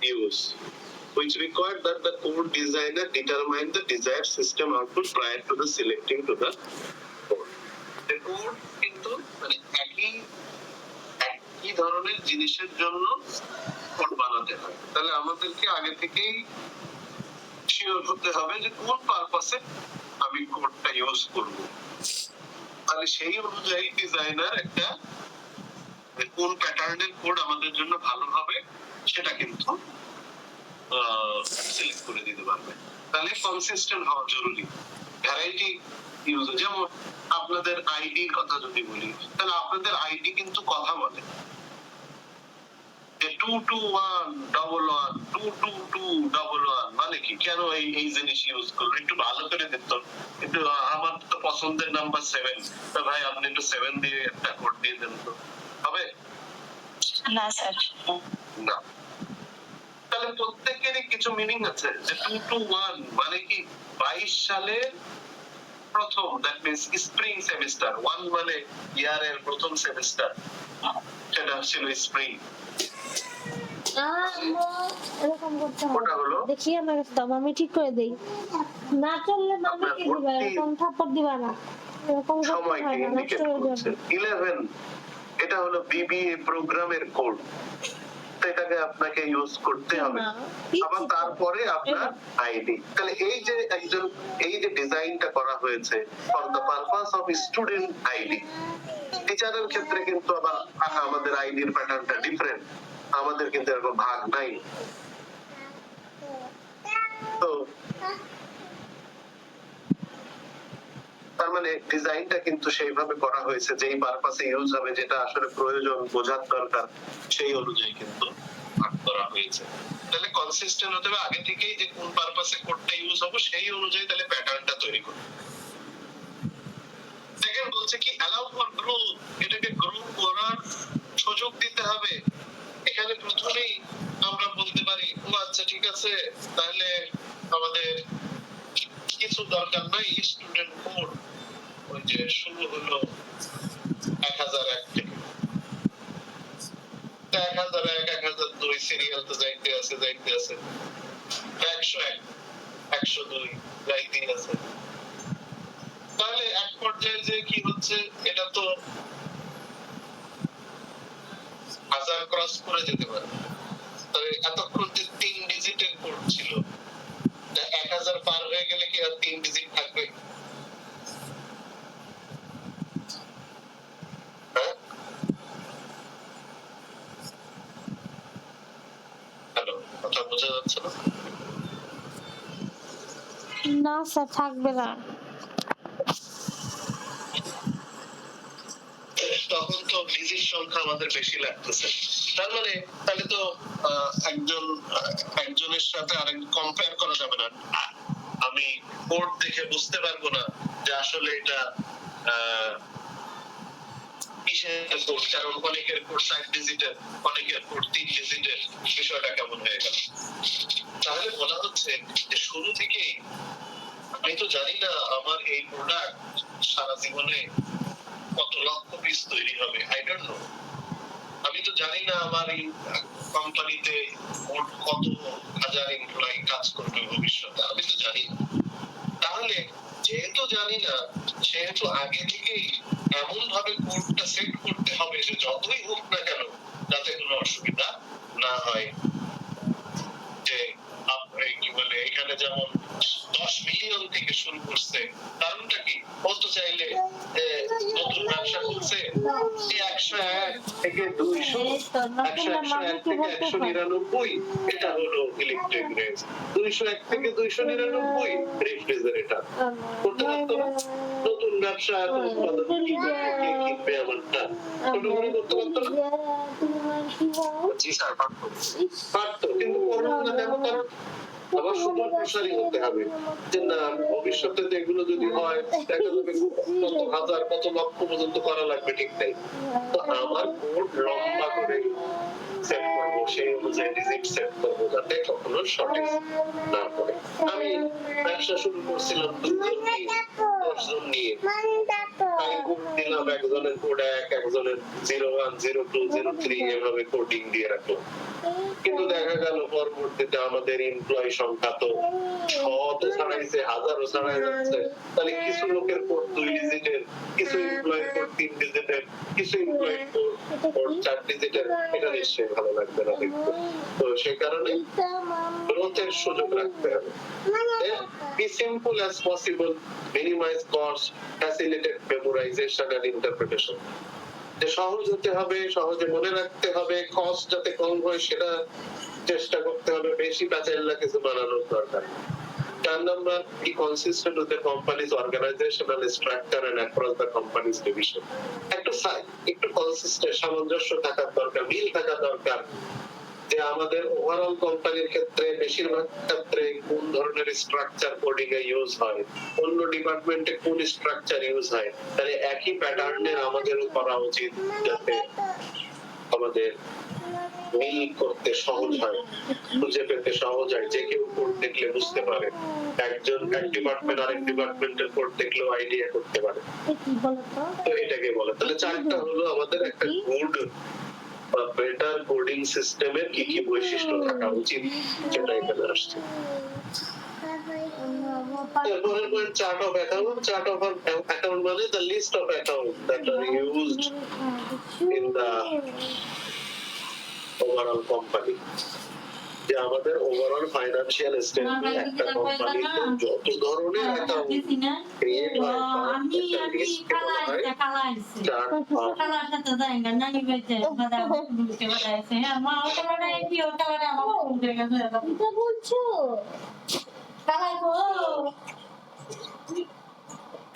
use, which required that the code designer determine the desired system output prior to the selecting to the code. The code কিন্তু মানে একই ধরনের জিনিসের জন্য code বানাতে হয়। তাহলে আমাদেরকে আগে থেকেই শিওর হতে হবে যে কোন পারপাসে আমি কোডটা ইউজ করব। তাহলে সেই অনুযায়ী ডিজাইনার একটা কোন প্যাটার্নের কোড আমাদের জন্য ভালো হবে সেটা কিন্তু সিলেক্ট করে দিতে পারবে। তাহলে কনসিস্টেন্ট হওয়া জরুরি। ভ্যারাইটি ইউজ, যেমন আপনাদের আইডির কথা যদি বলি, তাহলে আপনাদের আইডি কিন্তু কথা বলে যে 22111 22211 মানে কি, কেন এই জিনিস ইউজ করবে, একটু ভালো করে দিত, একটু আমার তো পছন্দের নাম্বার 7, তো ভাই আপনি একটু 7 দিয়ে একটা কোড দিয়ে দেন তো, হবে না স্যার? না। তাহলে প্রত্যেকেরই কিছু মিনিং আছে, যে 221 মানে কি 22 সালের প্রথম, দ্যাট মিন্স স্প্রিং সেমিস্টার, 1 মানে ইয়ারের প্রথম সেমিস্টার, সেটা ছিল স্প্রিং। এরকম করতে হবে, দেখি আমার দাম আমি ঠিক করে দেই, না চললে মামিকে দিবা, এরকম থাপ্পড় দিবা না, এরকম সময় কি ইন্ডিকেট করছে 11, এটা হলো বিবিএ প্রোগ্রামের কোড, এটাকে আপনাকে ইউজ করতে হবে। আবার তারপরে আপনার আইডি। তাহলে এই যে ডিজাইনটা করা হয়েছে for the purpose of student ID. টিচারের ক্ষেত্রে কিন্তু আবার আমাদের আইডির প্যাটার্নটা ডিফারেন্ট, আমাদের কিন্তু এরকম ভাগ নাই। তো তার মানে ডিজাইনটা কিন্তু সেইভাবে করা হয়েছে যেই পারপাসে ইউজ হবে, যেটা আসলে প্রয়োজন বোঝার দরকার, সেই অনুযায়ী কিন্তু ভাগ করা হয়েছে। তাহলে কনসিস্টেন্ট হতে হবে আগে থেকেই, যে কোন পারপাসে কোডটা ইউজ হবে সেই অনুযায়ী তাহলে প্যাটার্নটা তৈরি করতে। সেকেন্ড বলছে কি অ্যালাউ ফর গ্রোথ, এটাকে গ্রো করার সুযোগ দিতে হবে। এখানে প্রথমেই আমরা বলতে পারি ও আচ্ছা ঠিক আছে, তাহলে আমাদের কিছু দরকার নাই স্টুডেন্ট কোড, ওই যে শুরু হলো 1001 থেকে, 1001 1002 সিরিয়াল তো যাইতে আছে 101 102 যাইতে আছে। তাহলে এক পর্যায়ে যে কি হচ্ছে, এটা তো 1000 ক্রস করে যেতে পারে। তবে এতক্ষণ যে 3 ডিজিটের কোড ছিল, 1000 পার হয়ে গেলে কি আর 3 ডিজিট থাকবে? হ্যালো, কথা বোঝা যাচ্ছে না? না স্যার, থাকবে না। তখন তো ডিজিট সংখ্যা আমাদের বেশি লাগতেছে। তার মানে তাহলে তো একজনের সাথে আরেক কম্পেয়ার করা যাবে না। আমি কোড দেখে বুঝতে পারবো না যে আসলে এটা কিসের কোড, কারণ অনেকের কোড 7 ডিজিটের, অনেকের কোড 3 ডিজিটের, বিষয়টা কেমন হয়ে গেল? তাহলে বলা হচ্ছে যে শুরু থেকেই আমি তো জানি না আমার এই প্রোডাক্ট সারা জীবনে কত লক্ষ পিস তৈরি হবে, আই ডোন্ট নো। আমি তো জানি না আমার এই কোম্পানিতে কত হাজার এমপ্লয়ি কাজ করবে ভবিষ্যতে, আমি তো জানি না। তাহলে যেহেতু জানি না, সেহেতু আগে থেকেই এমন ভাবে কোডটা সেট করতে হবে যে যতই হোক না কেন যাতে কোনো অসুবিধা না হয়। যে কি বলে, এখানে যেমন 10 মিলিয়ন থেকে শুরু করছে, কারণটা কি? বলতে চাইলে নতুন ব্যবসা করছে 101 থেকে 200, 101 থেকে 199, এটা হলো ইলেকট্রিক রেঞ্জ, 201 থেকে 299 রেফ্রিজারেটর। করতে পারতো না? নতুন ব্যবসা উৎপাদন কিনবে আমারটা, ছোট করে করতে পারতো না? জি স্যার, পারতো, কিন্তু করবো না কেন? কারণ আবার সুদূর প্রসারী হতে হবে, যে না ভবিষ্যতে তো এগুলো যদি হয় দেখা যাবে কত হাজার কত লক্ষ পর্যন্ত করা লাগবে, ঠিক নেই। তো আমার কোড লম্বা করে সেট করবো, সেই অনুযায়ী ডিজিট সেট করবো যাতে কখনো শর্টেজ না পড়ে। আমি ব্যবসা শুরু করছিলাম 10 জন নিয়ে, আমি কোড দিলাম, একজনের কোড 1, একজনের 01, 02, 03 এভাবে কোডিং দিয়ে রাখলাম। কিন্তু দেখা গেল পরবর্তীতে আমাদের এমপ্লয়ি সংখ্যা তো শত ছাড়াইছে, হাজারও ছাড়াই যাচ্ছে। তাহলে কিছু লোকের কোড 2 ডিজিটের, কিছু এমপ্লয়ি কোড 3 ডিজিটের, কিছু এমপ্লয়ি কোড 4 ডিজিটের, এটা নিশ্চয়ই ভালো লাগবে না দেখতে। তো সেই কারণে গ্রোথের সুযোগ রাখতে হবে। Be simple as possible, minimize cost, facilitate memorization and interpretation. যে সহজ হতে হবে, সহজে মনে রাখতে হবে, কস্ট যাতে কম হয় সেটা চেষ্টা করতে হবে, বেশি প্যাচেল্লা কিছু বানানোর দরকার। 4 number, be consistent with the company's organizational structure and across the company's division. একটু consistent, সামঞ্জস্য থাকার দরকার, মিল থাকা দরকার, যে আমাদের ওভারঅল কোম্পানির ক্ষেত্রে বেশিরভাগ ক্ষেত্রে কোন ধরনের স্ট্রাকচার কোডিং এ ইউজ হয়, অন্য ডিপার্টমেন্টে কোন স্ট্রাকচার ইউজ হয়, তাহলে একই প্যাটার্নের আমাদেরও করা উচিত যাতে আমাদের মিল করতে সহজ হয়, খুঁজে পেতে সহজ হয়, যে কেউ কোড দেখলে বুঝতে পারে, একজন এক ডিপার্টমেন্ট আরেক ডিপার্টমেন্টের কোড দেখলেও আইডিয়া করতে পারে। তো এটাকে বলে, তাহলে 4টা হলো আমাদের একটা গুড বা বেটার কোডিং সিস্টেমের কি কি বৈশিষ্ট্য থাকা উচিত, যেটা এখানে আসছে। এরপরের point, chart of account. Chart of account মানে the list of accounts that are used in the overall company, যে আমাদের ওভারঅল ফাইনান্সিয়াল স্টেটমেন্ট একটা কোম্পানিতে যত ধরনের অ্যাকাউন্ট ক্রিয়েট হয় আমি চার্ট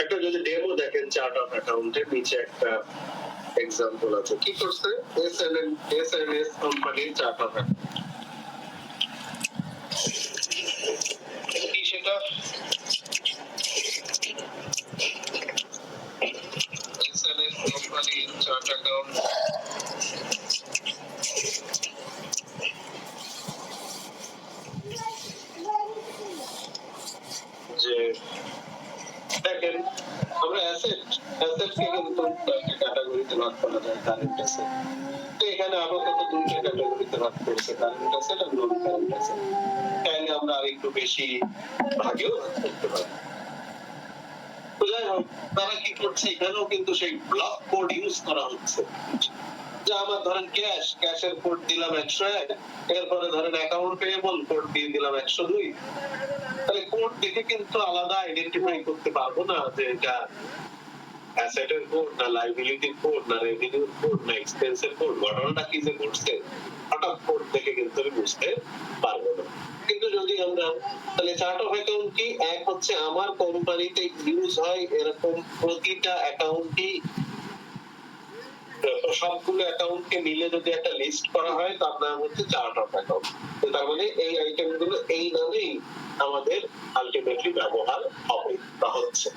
একটা যদি ডেমো দেখেন চার্ট অফ অ্যাকাউন্টের নিচে একটা এক্সাম্পল আছে, কি করছে এসএনএস কোম্পানির চার্ট অফ অ্যাকাউন্ট, কি সেটা এসএনএস কোম্পানির চার্ট অ্যাকাউন্ট। যে দেখেন আমরা অ্যাসেটকে কিন্তু একটা ক্যাটাগরিতে ভাগ করা যায়, কারেন্ট অ্যাসেট। তো এখানে আপাতত 2টা ক্যাটাগরিতে ভাগ করছে, কারেন্ট অ্যাসেট আর নন কারেন্ট অ্যাসেট। তাহলে আমরা আরেকটু বেশি ভাগেও ভাগ করতে পারি। তো যাই হোক, তারা কি করছে, এখানেও কিন্তু সেই ব্লক কোড ইউজ করা হচ্ছে। যে আমার ধরেন ক্যাশের কোড দিলাম 101, এরপরে ধরেন অ্যাকাউন্ট পেয়েবল কোড দিয়ে দিলাম 102। তাহলে কোড দেখে কিন্তু আলাদা আইডেন্টিফাই করতে পারবো না যে এটা অ্যাসেটের কোড না লায়াবিলিটির কোড না রেভিনিউর কোড না এক্সপেন্সের কোড, ঘটনাটা কি যে ঘটছে হঠাৎ কোড দেখে কিন্তু আমি বুঝতে পারবো না। কিন্তু যদি আমরা তাহলে চার্ট অফ অ্যাকাউন্ট কি, এক হচ্ছে আমার কোম্পানিতে ইউজ হয় এরকম প্রতিটা অ্যাকাউন্টই, সবগুলো অ্যাকাউন্টকে মিলে যদি একটা লিস্ট করা হয় তার নাম হচ্ছে চার্ট অফ অ্যাকাউন্ট। তার মানে এই আইটেমগুলো এই নামেই আমাদের আলটিমেটলি ব্যবহার হবে বা হচ্ছে।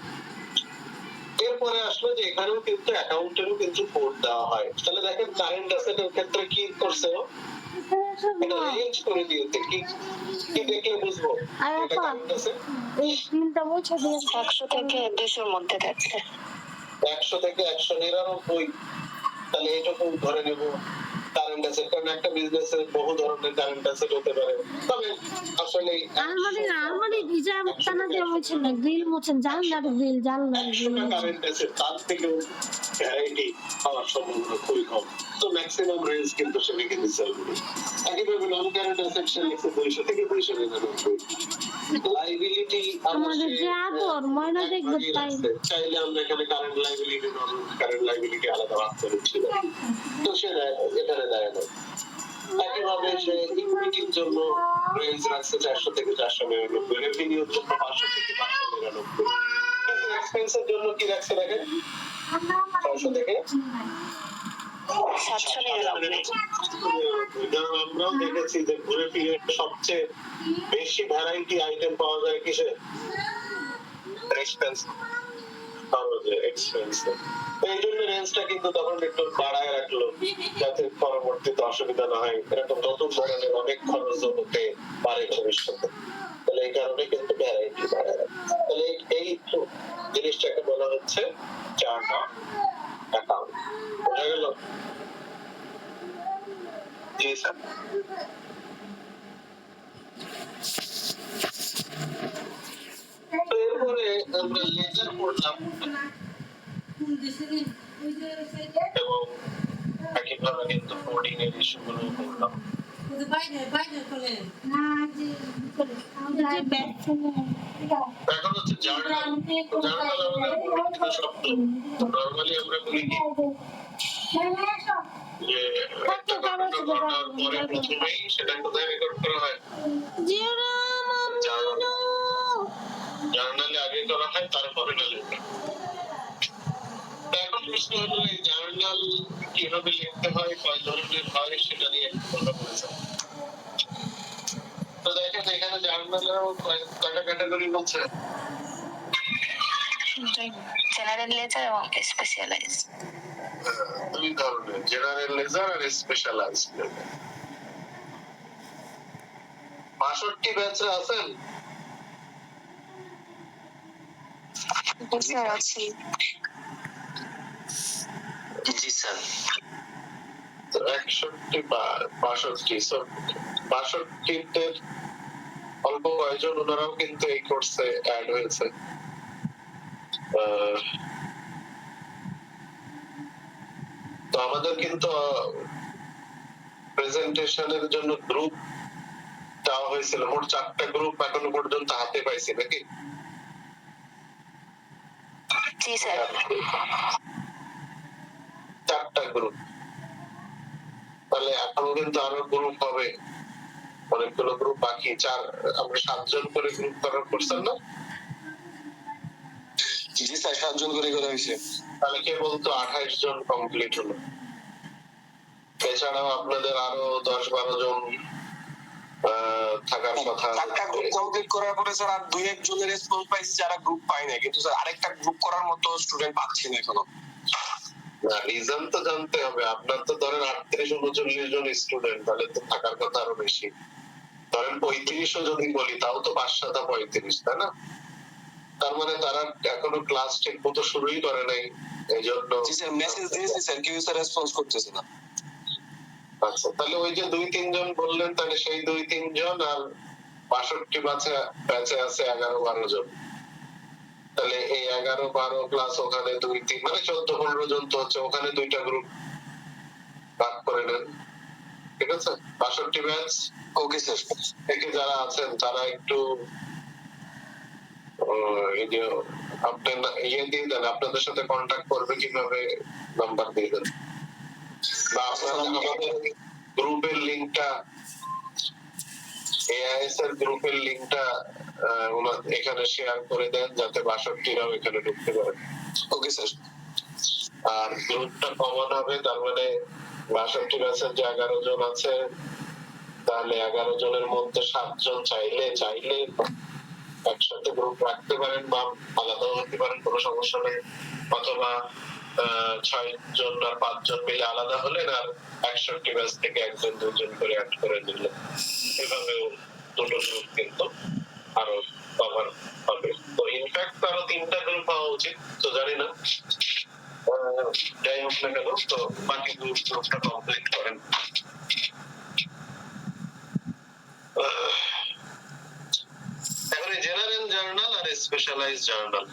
এরপরে আসলো যে এখানেও কিন্তু অ্যাকাউন্টেরও কিন্তু কোড দেওয়া হয়। তাহলে দেখেন কারেন্ট অ্যাসেটের ক্ষেত্রে কি করছে, এটা রেঞ্জ করে দিয়েছে, কি কি দেখলে বুঝবো এটা কারেন্ট অ্যাসেট। এই তিনটা বছর 100 থেকে 200 মধ্যে থাকছে, 100 থেকে 199। তাহলে এটুকু ধরে নেব কারেন্ট অ্যাসেট, কারণ একটা বিজনেসের বহু ধরনের কারেন্ট অ্যাসেট হতে পারে। তবে আসলে আলমারি ডিজাইন টানা দিয়ে মুছেন না, গ্রিল মুছেন, জানলার গ্রিল কারেন্ট অ্যাসেট তার থেকেও ভ্যারাইটি পাওয়ার সম্ভাবনা খুবই কম। তো ম্যাক্সিমাম রেঞ্জ কিন্তু সে লিখে দিচ্ছে। একইভাবে নন কারেন্ট অ্যাসেট সে লিখছে 200 থেকে 299। লায়াবিলিটি আমাদের যে আদর ময়না দেখবে তাই চাইলে আমরা এখানে কারেন্ট লায়াবিলিটি নন কারেন্ট লায়াবিলিটি আলাদা ভাগ করে দিচ্ছি, তো সে এখানে দেয় না। একইভাবে সে ইকুইটির জন্য রেঞ্জ রাখছে 400 থেকে 499, রেভিনিউর জন্য 500 থেকে 599, কিন্তু এক্সপেন্সের জন্য কি রাখছে দেখেন 600 থেকে 799। আমরাও দেখেছি যে ঘুরে ফিরে সবচেয়ে বেশি ভ্যারাইটি আইটেম পাওয়া যায় কিসে? এক্সপেন্সিভ। এই জন্য রেঞ্জটা কিন্তু তখন একটু বাড়ায় রাখলো, যাতে পরবর্তীতে অসুবিধা না হয়। এরকম নতুন ধরনের অনেক খরচ হতে পারে ভবিষ্যতে। তাহলে এই কারণে কিন্তু ভ্যারাইটি বাড়ায় রাখে। তাহলে এই জিনিসটাকে বলা হচ্ছে চার্ট অফ অ্যাকাউন্ট। বোঝা গেল? জি স্যার। এরপরে আমরা লেজার পড়লাম এবং একইভাবে কিন্তু কোডিং এর ইস্যুগুলো পড়লাম। এখন হচ্ছে জার্নাল। জার্নাল আমাদের পরিচিত শব্দ। নরমালি আমরা বলি কি যে একটা ঘটনা ঘটার পরে প্রথমেই সেটা কোথায় রেকর্ড করা হয়? জার্নালে আগে করা হয়, তারপরে লেখা। এখন প্রশ্ন হলো এই জার্নাল কিভাবে লিখতে হয়, কয় ধরনের হয় সেটা নিয়ে কথা বলেছে। তো দেখেন এখানে জার্নালেও কয়টা ক্যাটাগরি বলছে? জেনারেল লেজার এবং স্পেশালাইজ। দুই ধরনের, জেনারেল লেজার আর স্পেশালাইজড লেজার। ৬২ ব্যাচে আছেন? স্যার আছি। জি স্যার। ৬১ বা ৬২ অল্প কয়েকজন ওনারাও কিন্তু এই কোর্সে অ্যাড হয়েছে। তো আমাদের কিন্তু প্রেজেন্টেশনের জন্য গ্রুপ দেওয়া হয়েছিল, মোট 4টা গ্রুপ এখনো পর্যন্ত হাতে পাইছি নাকি? জি স্যার। 4টা গ্রুপ। তাহলে এখনো কিন্তু আরো গ্রুপ হবে, অনেকগুলো গ্রুপ বাকি। আমরা 7 জন করে গ্রুপ করার করছেন না? জি স্যার, 7 জন করে করা হয়েছে। তাহলে কে বলতো 28 জন কমপ্লিট হলো। এছাড়াও আপনাদের আরো 10-12 জন থাকার কথা। একটা গ্রুপ কমপ্লিট করার পরে স্যার আর 2-1 জনের রেসপন্স পাইছি যারা গ্রুপ পায় না, কিন্তু স্যার আরেকটা গ্রুপ করার মতো স্টুডেন্ট পাচ্ছি না এখনো। না, রিজন তো জানতে হবে। আপনার তো ধরেন 38-39 জন স্টুডেন্ট, তাহলে তো থাকার কথা আরো বেশি। ধরেন 35ও যদি বলি, তাও তো 5-7 35, তাই না? তার মানে তারা এখনো ক্লাস ঠিক মতো শুরুই করে নাই, এই জন্য। জি স্যার, মেসেজ দিয়েছি স্যার, কেউ স্যার রেসপন্স করতেছে না। আচ্ছা, তাহলে ওই যে 2-3 জন বললেন, তাহলে সেই 2-3 জন আর 62 ব্যাচে আছে 11-12 জন। তাহলে এই 11-12 প্লাস ওখানে 2-3 মানে 14-15 জন তো হচ্ছে। ওখানে 2টা গ্রুপ ভাগ করে নেন, ঠিক আছে? 62 ব্যাচ। Okay sir. থেকে যারা আছেন তারা একটু এই যে আপনার দিয়ে দেন, আপনাদের সাথে কন্ট্যাক্ট করবে কিভাবে, নাম্বার দিয়ে দেন। বা আপনারা আমাদের গ্রুপের লিংকটা, এআইএস এর গ্রুপের লিংকটা এখানে শেয়ার করে দেন, যাতে 62রাও এখানে ঢুকতে পারে। Okay sir. আর গ্রুপটা কমন হবে, তার মানে 62 ব্যাচের যে 11 জন আছে, তাহলে 11 জনের মধ্যে 7 জন চাইলে একসাথে গ্রুপ রাখতে পারেন বা আলাদাও হতে পারেন, কোনো সমস্যা নেই। অথবা 6 জন আর 5 জন মিলে আলাদা হলেন, আর 61 ব্যাচ থেকে 1-2 করে অ্যাড করে দিলেন। এভাবেও দুটো গ্রুপ কিন্তু আরো কভার হবে। তো ইনফ্যাক্ট আরো 3টা গ্রুপ হওয়া উচিত, তো জানি না। যাই হোক না কেন, তো বাকি গ্রুপটা কমপ্লিট করেন। এখন জেনারেল জার্নাল আর স্পেশালাইজ জার্নাল।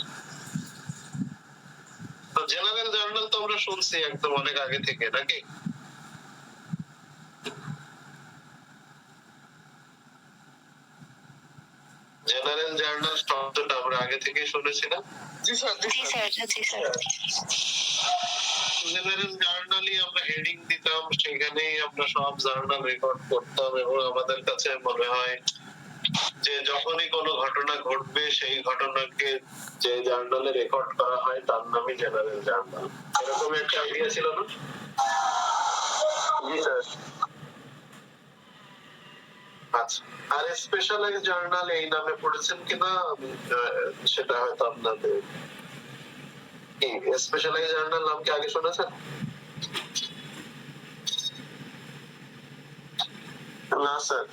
তো জেনারেল জার্নাল তো আমরা শুনছি একদম অনেক আগে থেকে, নাকি? জেনারেল জার্নাল শব্দটা আমরা আগে থেকে শুনেছি না? জি স্যার। জি স্যার। জি স্যার। জেনারেল জার্নালই আমরা হেডিং দিতাম, সেখানেই আমরা সব জার্নাল রেকর্ড করতাম, এবং আমাদের কাছে মনে হয় যে যখনই কোনো ঘটনা ঘটবে, সেই ঘটনাকে যে জার্নালে রেকর্ড করা হয় তার নামই জেনারেল জার্নাল। এরকম একটা আইডিয়া ছিল না? জি স্যার। আচ্ছা, আর স্পেশালাইজ জার্নাল এই নামে পড়েছেন কিনা আমি সেটা হয়তো আপনাদের স্পেশালাইজ জার্নাল নাম কি আগে শুনেছেন? না স্যার।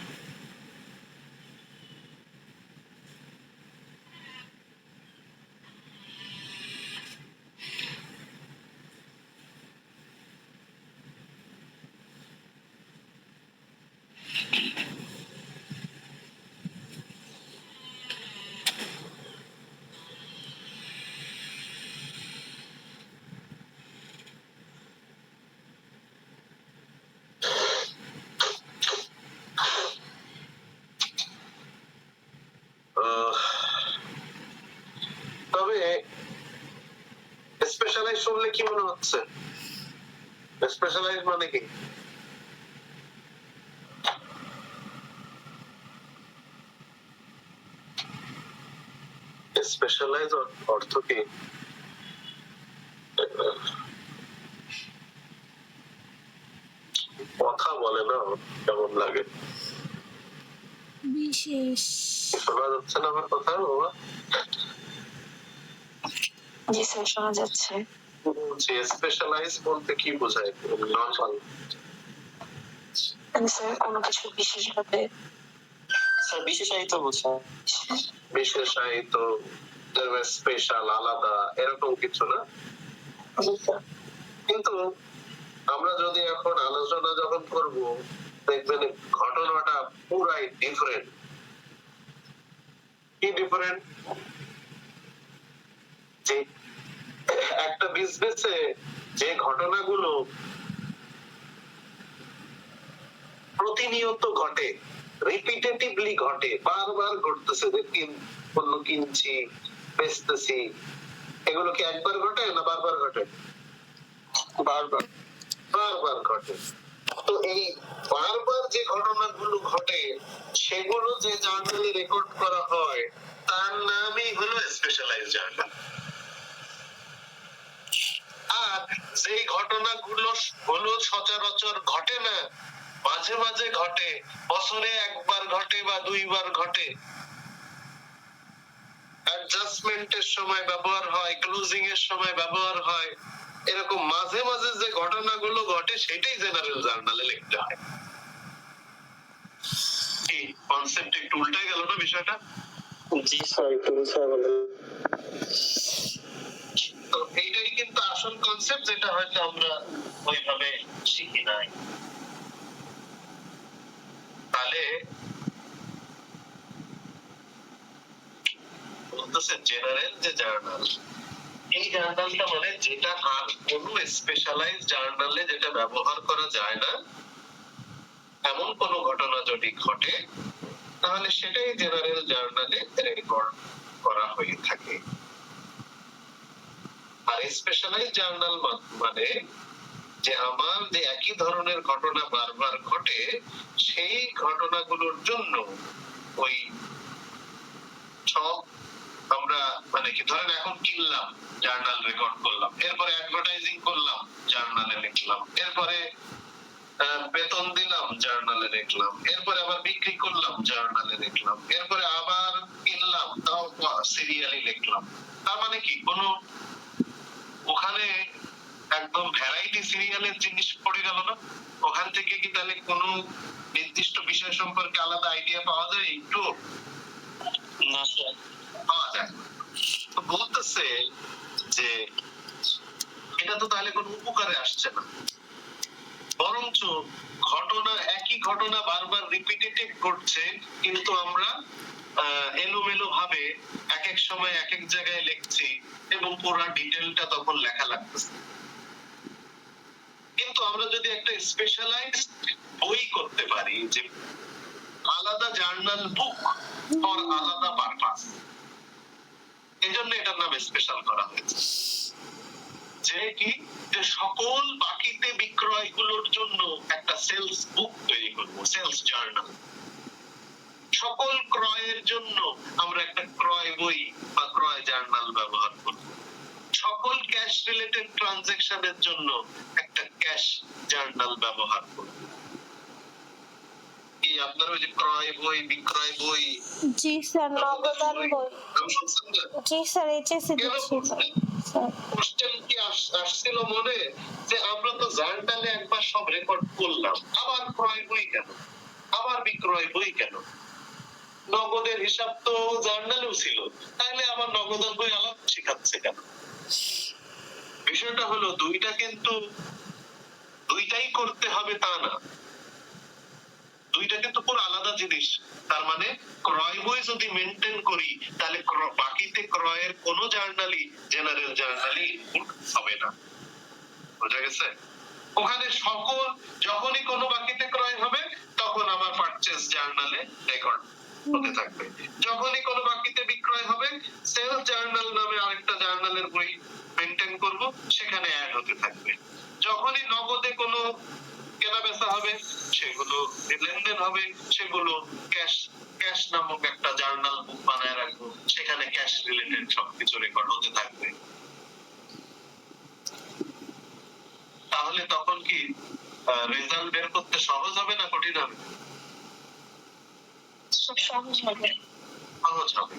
তবে স্পেশালাইজ শুনলে কি মনে হচ্ছে? স্পেশালাইজ মানে কি? স্পেশালাইজ অর্থ কি? কথা বলে না কেমন লাগে? বিশেষ। শোনা যাচ্ছে না আমার কথা বাবা? জি স্যার, শোনা যাচ্ছে। স্পেশালাইজ বলতে কি বোঝায়? নর্মাল স্যার কোনো কিছু বিশেষভাবে স্যার বিশেষায়িত বোঝায়। বিশেষায়িত, স্পেশাল, আলাদা এরকম কিছু না? জি স্যার। কিন্তু আমরা যদি এখন আলোচনা যখন করব দেখবেন ঘটনাটা পুরাই ডিফারেন্ট। কি ডিফারেন্ট? যে একটা বিজনেসে যে ঘটনাগুলো প্রতিনিয়ত ঘটে, রিপিটেটিভলি ঘটে, বারবার ঘটতেছে, যে পণ্য কিনছি, বেচতেছি, এগুলো কি একবার ঘটে না বারবার ঘটে? বারবার। বারবার ঘটে। তো এই বারবার যে ঘটনাগুলো ঘটে সেগুলো যে জার্নালে রেকর্ড করা হয় তার নামই হলো স্পেশালাইজ জার্নাল। আর যে ঘটনাগুলো হলো সচরাচর ঘটে না, মাঝে মাঝে ঘটে, বছরে একবার ঘটে বা দুইবার ঘটে, অ্যাডজাস্টমেন্টের সময় ব্যবহার হয়, ক্লোজিং এর সময় ব্যবহার হয়, এরকম মাঝে মাঝে যে ঘটনাগুলো ঘটে সেটাই জেনারেল জার্নালে লিখতে হয়। কি কনসেপ্ট একটু উল্টে গেল না বিষয়টা? জি স্যার, একটু বুঝা বলেন। তো এইটাই কিন্তু আসল কনসেপ্ট, যেটা হয়তো আমরা ওইভাবে শিখি নাই। তাহলে বলতেছে জেনারেল যে জার্নাল, এই জার্নালটা মানে যেটা আর কোনো স্পেশালাইজ জার্নালে যেটা ব্যবহার করা যায় না, এমন কোন ঘটনা যদি ঘটে তাহলে সেটাই জেনারেল জার্নালে রেকর্ড করা হয়ে থাকে। আর স্পেশালাইজ জার্নাল মানে যে আমার যে একই ধরনের ঘটনা বারবার ঘটে সেই ঘটনাগুলোর জন্য ওই সব আমরা মানে কি ধরেন এখন কিনলাম, জার্নাল রেকর্ড করলাম, এরপরে অ্যাডভার্টাইজিং করলাম, জার্নালে লিখলাম, এরপরে বেতন দিলাম, জার্নালে লিখলাম, এরপরে আবার বিক্রি করলাম, জার্নালে লিখলাম, এরপরে আবার কিনলাম, তাও সিরিয়ালি লিখলাম। তার মানে কি কোনো ওখানে একদম ভ্যারাইটি সিরিয়ালের জিনিস পড়ে গেল না? ওখান থেকে কি তাহলে কোনো নির্দিষ্ট বিষয় সম্পর্কে আলাদা আইডিয়া পাওয়া যায় একটু? না স্যার, পাওয়া যায়। তো বলতেছে যে এটা তো তাহলে কোনো উপকারে আসছে না, বরঞ্চ ঘটনা একই ঘটনা বারবার রিপিটেটিভ ঘটছে, কিন্তু আমরা এলোমেলো ভাবে এক এক সময় এক এক জায়গায় লিখছি এবং পুরো ডিটেইলটা তখন লেখা লাগতেছে। কিন্তু আমরা যদি একটা স্পেশালাইজড বই করতে পারি, যে আলাদা জার্নাল বুক ফর আলাদা পারপাস, এজন্য এটার নাম স্পেশাল করা হয়েছে। যে কি যে সকল বাকিতে বিক্রয়গুলোর জন্য একটা সেলস বুক তৈরি করব, সেলস জার্নাল। সকল ক্রয়ের জন্য আমরা একটা ক্রয় বই বা ক্রয় জার্নাল ব্যবহার করব। সকল ক্যাশ রিলেটেড ট্রানজাকশনের জন্য একটা ক্যাশ জার্নাল ব্যবহার করব। কি আপনার ওই যে ক্রয় বই বিক্রয় বই জি স্যার, নগদান বই। নাম শুনছেন না? জি স্যার, এইচএসসি দিচ্ছি স্যার। কোশ্চেন কি আসছিল মনে যে আমরা তো জার্নালে একবার সব রেকর্ড করলাম, আবার ক্রয় বই কেন, আবার বিক্রয় বই কেন? নগদের হিসাব তো জার্নালেও ছিল, তাহলে আবার নগদান বই আলাদা শেখাচ্ছে কেন? বিষয়টা হলো দুইটা কিন্তু দুইটাই করতে হবে তা না, দুইটা কিন্তু পুরো আলাদা জিনিস। তার মানে ক্রয় বই যদি মেনটেন করি তাহলে বাকিতে ক্রয়ের কোনো জার্নালই জেনারেল জার্নালই হবে না। বোঝা গেছে? ওখানে সকল যখনই কোনো বাকিতে ক্রয় হবে তখন আমার পারচেজ জার্নালে রেকর্ড হতে থাকবে, যখনই কোনো বাকিতে বিক্রয় হবে সেলস জার্নাল নামে আরেকটা জার্নালের বই মেনটেন করব, সেখানে অ্যাড হতে থাকবে। যখনই নগদে কোনো কেনা বেচা হবে সেগুলো লেনদেন হবে, সেগুলো ক্যাশ ক্যাশ নামক একটা জার্নাল বুক বানায় রাখবো, সেখানে ক্যাশ রিলেটেড সবকিছু রেকর্ড হতে থাকবে। তাহলে তখন কি রেজাল্ট বের করতে সহজ হবে না কঠিন হবে? সহজ হবে। সহজ হবে।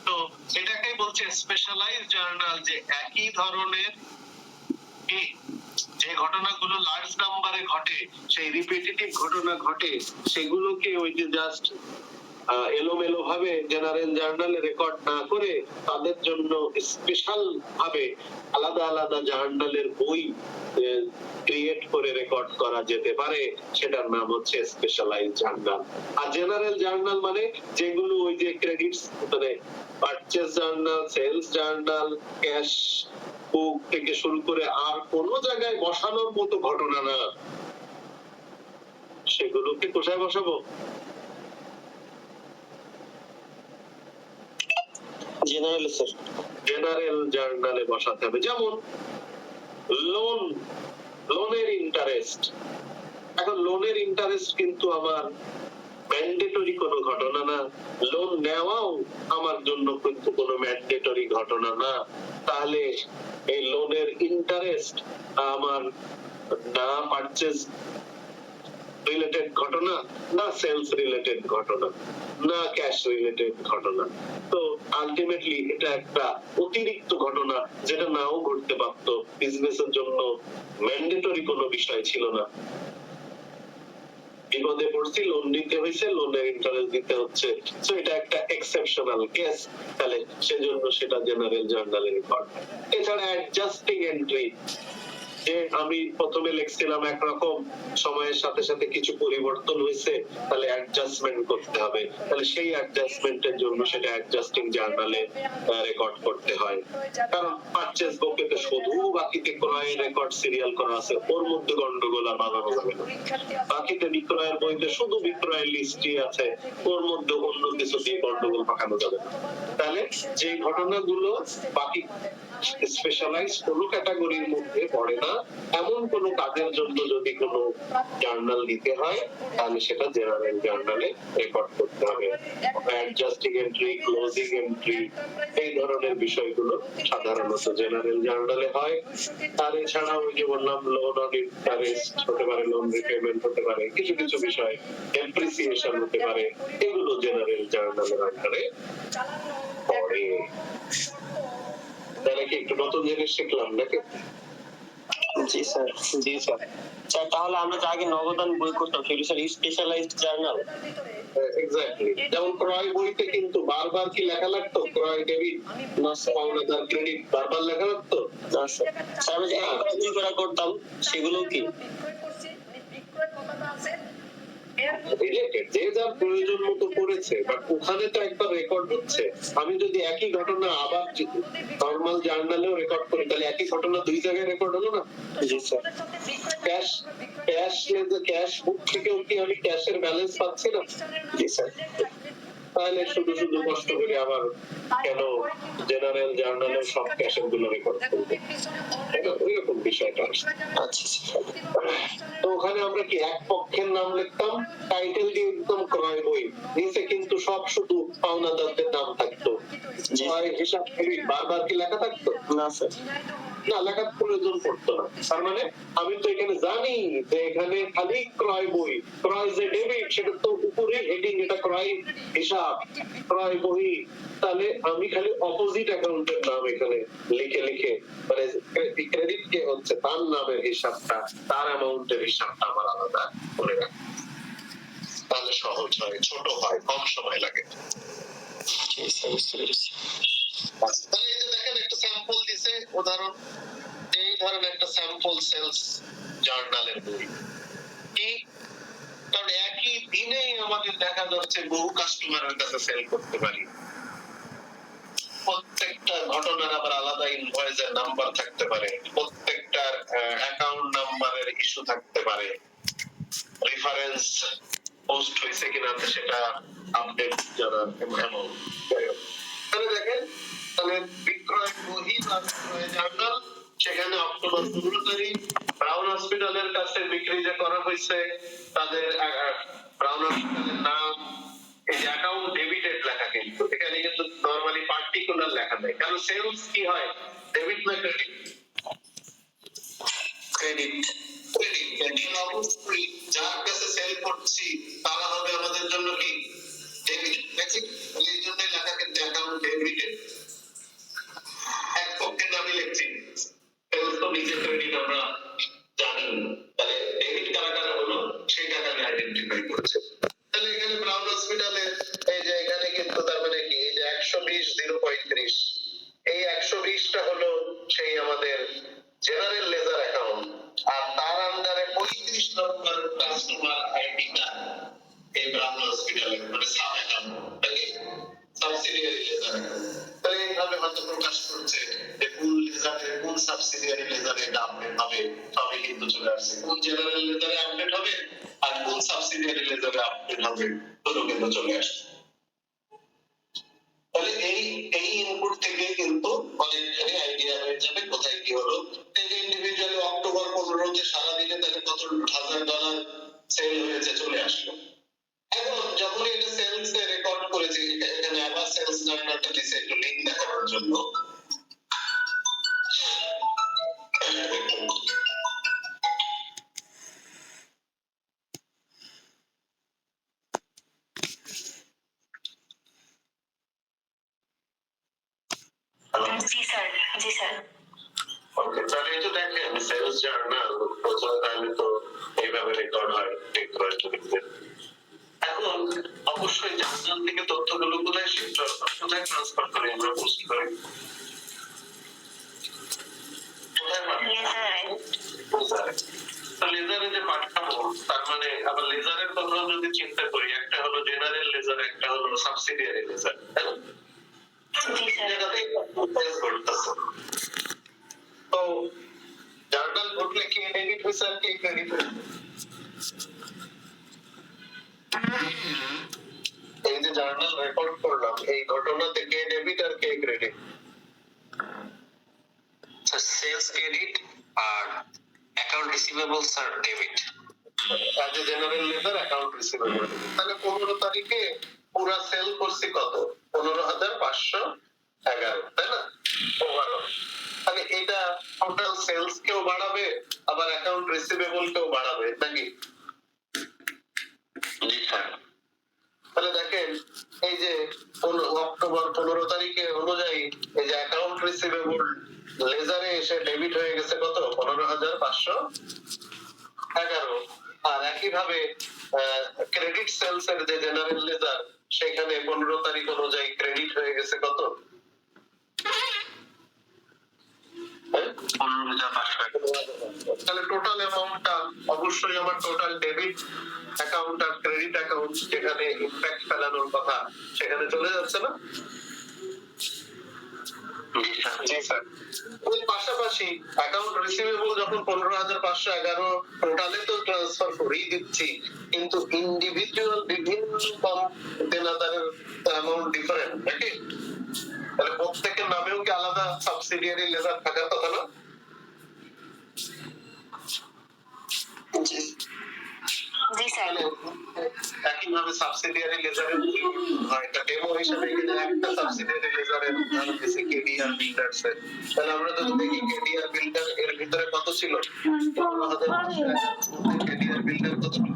তো এটাকেই বলছে স্পেশালাইজ জার্নাল, যে একই ধরনের যে ঘটনাগুলো লার্জ নাম্বারে ঘটে, সেই রিপিটিটিভ ঘটনা ঘটে, সেগুলোকে ওই যে জাস্ট এলোমেলো ভাবে জেনারেল জার্নালে রেকর্ড না করে তাদের জন্য স্পেশাল ভাবে আলাদা আলাদা জার্নালের বই ক্রিয়েট করে রেকর্ড করা যেতে পারে, সেটার নাম হচ্ছে স্পেশালাইজ জার্নাল। আর জেনারেল জার্নাল মানে যেগুলো ওই যে ক্রেডিটস মানে purchase journal, sales journal, cash book থেকে শুরু করে আর কোন জায়গায় বসানোর মতো ঘটনা না, সেগুলোকে কোথায় বসাবো? জেনারেল স্যার, জেনারেল জার্নালে বসাতে হবে। যেমন লোনের ইন্টারেস্ট। এখন লোনের ইন্টারেস্ট কিন্তু আমার ম্যান্ডেটরি কোনো ঘটনা না, লোন নেওয়াও আমার জন্য কিন্তু কোনো ম্যান্ডেটরি ঘটনা না। তাহলে এই লোনের ইন্টারেস্ট আমার না পারচেজ রিলেটেড ঘটনা, না সেলস রিলেটেড ঘটনা, না ক্যাশ রিলেটেড ঘটনা। তো আলটিমেটলি এটা একটা অতিরিক্ত ঘটনা যেটা নাও ঘটতে পারতো, বিজনেসের জন্য ম্যান্ডেটরি কোনো বিষয় ছিল না। বিপদে পড়ছি, লোন নিতে হয়েছে, লোনের ইন্টারেস্ট দিতে হচ্ছে, সো এটা একটা এক্সেপশনাল কেস, তাহলে সেজন্য সেটা জেনারেল জার্নালে রেকর্ড। এছাড়া অ্যাডজাস্টিং এন্ট্রি, যে আমি প্রথমে লিখছিলাম একরকম, সময়ের সাথে সাথে কিছু পরিবর্তন হয়েছে, তাহলে অ্যাডজাস্টমেন্ট করতে হবে, তাহলে সেই অ্যাডজাস্টমেন্টের জন্য সেটা অ্যাডজাস্টিং জার্নালে রেকর্ড করতে হয়। কারণ পারচেজ বুকে তো শুধু বাকিতে ক্রয়ের রেকর্ড সিরিয়াল করা আছে, ওর মধ্যে গন্ডগোল আর বাঁধানো যাবে না। বাকিতে বিক্রয়ের বইতে শুধু বিক্রয়ের লিস্টই আছে, ওর মধ্যে অন্য কিছু দিয়ে গন্ডগোল পাকানো যাবে না। তাহলে যে ঘটনাগুলো বাকি স্পেশালাইজ কোনো ক্যাটাগরির মধ্যে পড়ে না, এমন কোন কাজের জন্য যদি কোনো জার্নাল দিতে হয় তাহলে সেটা জেনারেল জার্নালে রেকর্ড করতে হবে। অ্যাডজাস্টিং এন্ট্রি, ক্লোজিং এন্ট্রি, এই ধরনের বিষয়গুলো সাধারণত জেনারেল জার্নালে হয়। আর এছাড়া ওই যে বললাম লোন অন ইন্টারেস্ট হতে পারে, লোন রিপেমেন্ট হতে পারে, কিছু কিছু বিষয় ডেপ্রিসিয়েশন হতে পারে, এগুলো জেনারেল জার্নালের আন্ডারে পড়ে। তাহলে কি একটু নতুন জিনিস শিখলাম নাকি? জি স্যার, জি স্যার। স্যার তাহলে আমরা যে আগে নগদান বই করতাম সেগুলো স্যার স্পেশালাইজড জার্নাল। এক্স্যাক্টলি। যেমন ক্রয় বইতে কিন্তু বারবার কি লেখা লাগতো? ক্রয় ডেবিট, পাওনাদার ক্রেডিট বারবার লেখা লাগতো না স্যার। স্যার আমরা যে একবার দুই করা করতাম সেগুলো কি রিলেটেড, যে যার প্রয়োজন মতো করেছে, বাট ওখানে তো একবার রেকর্ড হচ্ছে। আমি যদি একই ঘটনা আবার নরমাল জার্নালেও রেকর্ড করি তাহলে একই ঘটনা দুই জায়গায় রেকর্ড হলো না? জি স্যার। ক্যাশ বুক থেকেও কি আমি ক্যাশের ব্যালেন্স পাচ্ছি না? জি স্যার। তাহলে শুধু শুধু কষ্ট করে আবার কেন জেনারেল জার্নালে সব ক্যাশের গুলো রেকর্ড করবো? ওইরকম বিষয়টা আসছে। আচ্ছা স্যার। তো ওখানে আমরা কি এক পক্ষের নাম লিখতাম, টাইটেল দিয়ে দিতাম ক্রয় বই, নিচে কিন্তু সব শুধু পাওনাদারদের নাম থাকতো। হয় হিসাব ডেবিট বারবার কি লেখা থাকতো? না স্যার। না, লেখার প্রয়োজন পড়তো না। তার মানে আমি তো এখানে জানি যে এখানে খালি ক্রয় বই, ক্রয় যে ডেবিট সেটা তো উপরে হেডিং, এটা ক্রয় হিসাব, ক্রয় বই। তাহলে আমি খালি অপোজিট অ্যাকাউন্টের নাম এখানে লিখে লিখে, মানে ক্রেডিট কে হচ্ছে তার নামের হিসাবটা, তার অ্যামাউন্টের হিসাবটা আমার আলাদা করে রাখি। তাহলে সহজ হয়, ছোট হয়, কম সময় লাগে। তাহলে এই যে দেখেন একটা স্যাম্পল দিছে, উদাহরণ এই ধরেন একটা স্যাম্পল সেলস জার্নালের বই। কি কারণ একই দিনেই আমাদের দেখা যাচ্ছে বহু কাস্টমারের কাছে সেল করতে পারি। প্রত্যেকটা ঘটনার আবার আলাদা ইনভয়েসের নাম্বার থাকতে পারে, প্রত্যেকটার অ্যাকাউন্ট নাম্বারের ইস্যু থাকতে পারে, রেফারেন্স পোস্ট হয়েছে কিনা সেটা আপডেট যারা অ্যামাউন্ট। তাহলে দেখেন, তাহলে বিক্রয় বহি বা বিক্রয় জার্নাল, সেখানে অক্টোবর 15 তারিখ ব্রাউন হসপিটালের কাছে বিক্রি যে করা হয়েছে তাদের ব্রাউন হসপিটালের নাম, এই যে অ্যাকাউন্ট ডেবিটেড লেখা, কিন্তু এখানে কিন্তু নরমালি পার্টিকুলার লেখা নেই। কারণ সেলস কি হয়, ডেবিট না ক্রেডিট? ক্রেডিট। ক্রেডিট অবশ্যই যার কাছে সেল করছি তারা হবে আমাদের জন্য কি ডেবিট। এই জন্য লেখা কিন্তু অ্যাকাউন্ট ডেবিটেড। এক পক্ষের নামে লিখছি, সেলস তো নিজে ক্রেডিট আমরা জানি, তাহলে ডেবিট কারা কারা হলো সেটাকে আমি আইডেন্টিফাই করছি। তাহলে এখানে ব্রাউন হসপিটালে এই যে এখানে কিন্তু তার মানে কি, এই যে 120,035, এই 120টা হলো সেই আমাদের জেনারেল লেজার অ্যাকাউন্ট, আর তার আন্ডারে 35 নম্বর কাস্টমার আইডিটা এই ব্রাউন হসপিটালে, মানে সাব অ্যাকাউন্ট, নাকি সাবসিডিয়ারি লেজার অ্যাকাউন্ট। তাহলে এইভাবে হয়তো প্রকাশ করছে যে কোন লেজারে, কোন সাবসিডিয়ারি লেজারে এটা আপডেট হবে, সবই কিন্তু চলে আসছে। কোন জেনারেল লেজারে আপডেট হবে আর কোন সাবসিডিয়ারি লেজারে আপডেট হবে দুটো কিন্তু চলে আসছে। তাহলে এই ইনপুট থেকে কিন্তু অনেকখানি আইডিয়া হয়ে যাবে কোথায় কি হলো। এই যে ইন্ডিভিজুয়ালি অক্টোবর 15 তে সারা দিনে তাহলে কত $1,000 সেল হয়েছে চলে আসলো। এখন যখন এটা সেলস এ রেকর্ড করেছি, এখানে আবার সেলস জার্নালটা দিছে একটু লিংক দেখানোর জন্য। জি স্যার, জি স্যার। ওকে, তাহলে এই যে দেখেন সেলস জার্নাল প্রথমে তাহলে তো এইভাবে রেকর্ড হয়, এখন অবশ্যই জার্নাল থেকে তথ্যগুলো কোথায় শিফট হয়, কোথায় ট্রান্সফার করে আমরা পোস্ট করি, কোথায় লেজারে যে পাঠাবো, তার মানে আবার লেজারের কথা যদি চিন্তা করি, একটা হলো জেনারেল লেজার, একটা হলো সাবসিডিয়ারি লেজার, তাই না? তো জার্নাল ঘটলে কে ডেবিট হয়েছে আর কে ক্রেডিট হয়েছে? এই যে জার্নাল রেকর্ড করলাম, এই ঘটনা থেকে ডেবিট আর কে ক্রেডিট? সেলস ক্রেডিট আর অ্যাকাউন্ট রিসিভেবলস আর debit. As a general ledger account receivable. তাহলে 15 তারিখে পুরা সেল করছি কত? 15,511, তাই না? ওভারঅল। তাহলে এটা টোটাল সেলস কেও বাড়াবে, আবার অ্যাকাউন্ট রিসিভেবল কেও বাড়াবে, নাকি? জি স্যার। তাহলে দেখেন এই যে অক্টোবর 15 তারিখে অনুযায়ী এই যে অ্যাকাউন্ট রিসিভেবল লেজারে এসে ডেবিট হয়ে গেছে কত? 15,511। আর একইভাবে ক্রেডিট সেলস এর যে জেনারেল লেজার, সেখানে 15 তারিখ অনুযায়ী ক্রেডিট হয়ে গেছে কত? 15,500। তাহলে টোটাল অ্যামাউন্টটা অবশ্যই আমার টোটাল ডেবিট অ্যাকাউন্ট আর ক্রেডিট অ্যাকাউন্ট যেখানে ইমপ্যাক্ট ফেলানোর কথা সেখানে চলে যাচ্ছে না? জি স্যার। এর পাশাপাশি অ্যাকাউন্ট রিসিভেবল যখন 15,511 টোটালে তো ট্রান্সফার করেই দিচ্ছি, কিন্তু ইন্ডিভিজুয়াল বিভিন্ন দেনাদারের অ্যামাউন্ট ডিফারেন্ট, নাকি? তাহলে প্রত্যেকের নামেও কি আলাদা সাবসিডিয়ারি লেজার থাকার কথা না? জি জি স্যার। একইভাবে সাবসিডিয়ারি লেজারের হয় এটা ডেমো হিসেবে এখানে একটা সাবসিডিয়ারি লেজারের উদাহরণ দিয়েছে কেডিআর বিল্ডার্স এর। তাহলে আমরা যদি দেখি কেডিআর বিল্ডার এর ভিতরে কত ছিল, 15,500 কেডিআর বিল্ডার কত ছিল,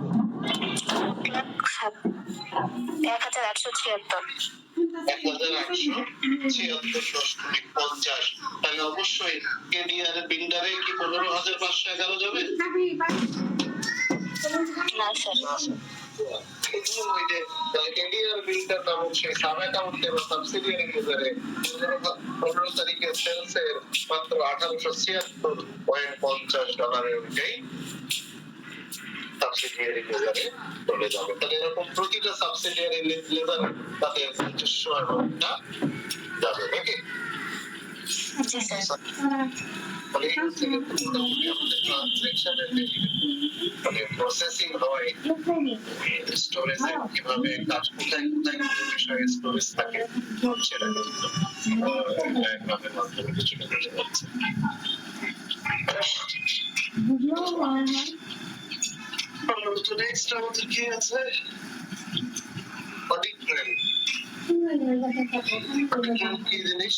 1,876। 1,876.50। তাহলে অবশ্যই কেডিআর বিল্ডারে কি 15,511 যাবে? না স্যার। কেডিআর বিল্ডার নামক সেই সাব অ্যাকাউন্টে বা সাবসিডিয়ারি লেজারে 15 তারিখে সেলসের মাত্র $1,876.50 অনুযায়ী সাবসিডিয়ারি লেজারে চলে যাবে। তাহলে এরকম প্রতিটা সাবসিডিয়ারি লেজারে তাদের 2500 অ্যামাউন্টটা যাবে নাকি? জি স্যার। তাহলে এই হচ্ছে কিন্তু মোটামুটি আমাদের ট্রানজ্যাকশনের মানে প্রসেসিং হয়, স্টোরেজে কিভাবে কাজ, কোথায় কোথায় কোন বিষয়ে স্টোরেজ থাকে সেটা কিন্তু ডায়াগ্রামের মাধ্যমে কিছুটা বোঝা যাচ্ছে। তো নেক্সট আমাদের কি আছে? Audit trail. কি জিনিস?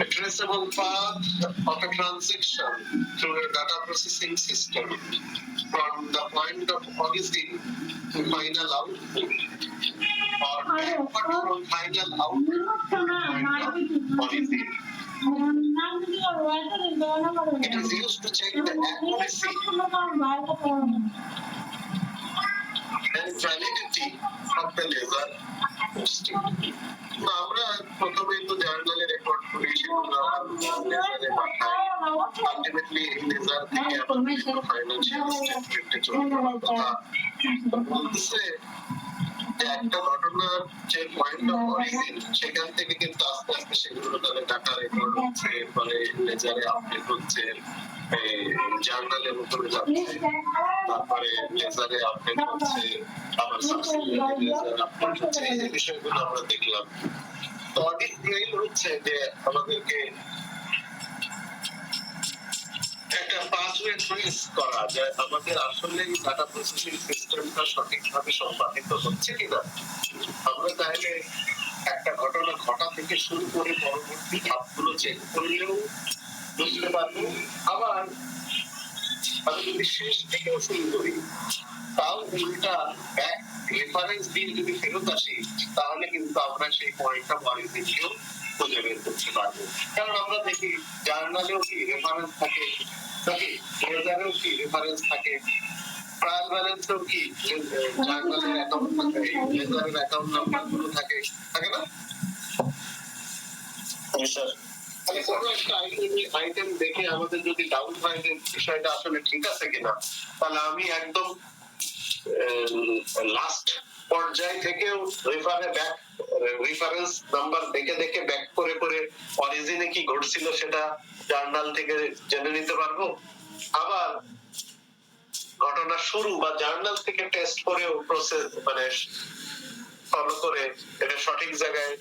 A traceable path of a transaction through a data processing system from the point of origin to final output, or backward from final output to point of origin. It is used to check the accuracy and validity of the laser posting. আমরা প্রথমে তো জার্নালে record করি, সেগুলো লেজারে পাঠাই, ultimately এই laser থেকে আমাদের ফাইন্যান্সিয়াল স্টেটমেন্টে চলে যাওয়ার কথা বলতেছে। একটা ঘটনার যে পয়েন্ট অফ অরিজিন সেখান থেকে কিন্তু আস্তে আস্তে সেগুলো তাহলে ডাটা রেকর্ড হচ্ছে, এরপরে লেজারে আপডেট হচ্ছে, জার্নালের উপরে যাচ্ছে, তারপরে লেজারে আপডেট হচ্ছে, আবার সাবসিডিয়ারি লেজার আপডেট হচ্ছে। এই যে বিষয়গুলো আমরা দেখলাম। তো অডিট ট্রেইল হচ্ছে যে আমাদেরকে একটা পাসওয়ে ট্রেস করা যায় আমাদের আসলে ডাটা প্রসেসিং সিস্টেমটা সঠিকভাবে সম্পাদিত হচ্ছে কিনা। আমরা তাহলে একটা ঘটনা ঘটা থেকে শুরু করে পরবর্তী ধাপগুলো চেক করলেও বুঝতে পারবো। আবার আমি যদি শেষ থেকেও শুরু করি তাও উল্টা ব্যাক রেফারেন্স দিয়ে যদি ফেরত আসি তাহলে কিন্তু আমরা সেই পয়েন্টটা অরিজিনকেও খুঁজে বের করতে পারবো। কারণ আমরা দেখি জার্নালেও কি রেফারেন্স থাকে, লেজারেও কি রেফারেন্স থাকে, ট্রায়াল ব্যালেন্সেও কি জার্নালের অ্যাকাউন্ট থাকে, লেজারের অ্যাকাউন্ট নাম্বার গুলো থাকে, থাকে না? তাহলে কোনো একটা আইটেম দেখে আমাদের যদি ডাউট হয় যে বিষয়টা আসলে ঠিক আছে কিনা, তাহলে আমি একদম লাস্ট পর্যায় থেকেও রেফারেন্স নাম্বার দেখে দেখে ব্যাক করে করে অরিজিনে কি ঘটছিল সেটা জার্নাল থেকে জেনে নিতে পারবো। আবার ঘটনা শুরু বা জার্নাল থেকে টেস্ট করেও প্রসেস মানে ফলো করে এটা সঠিক জায়গায়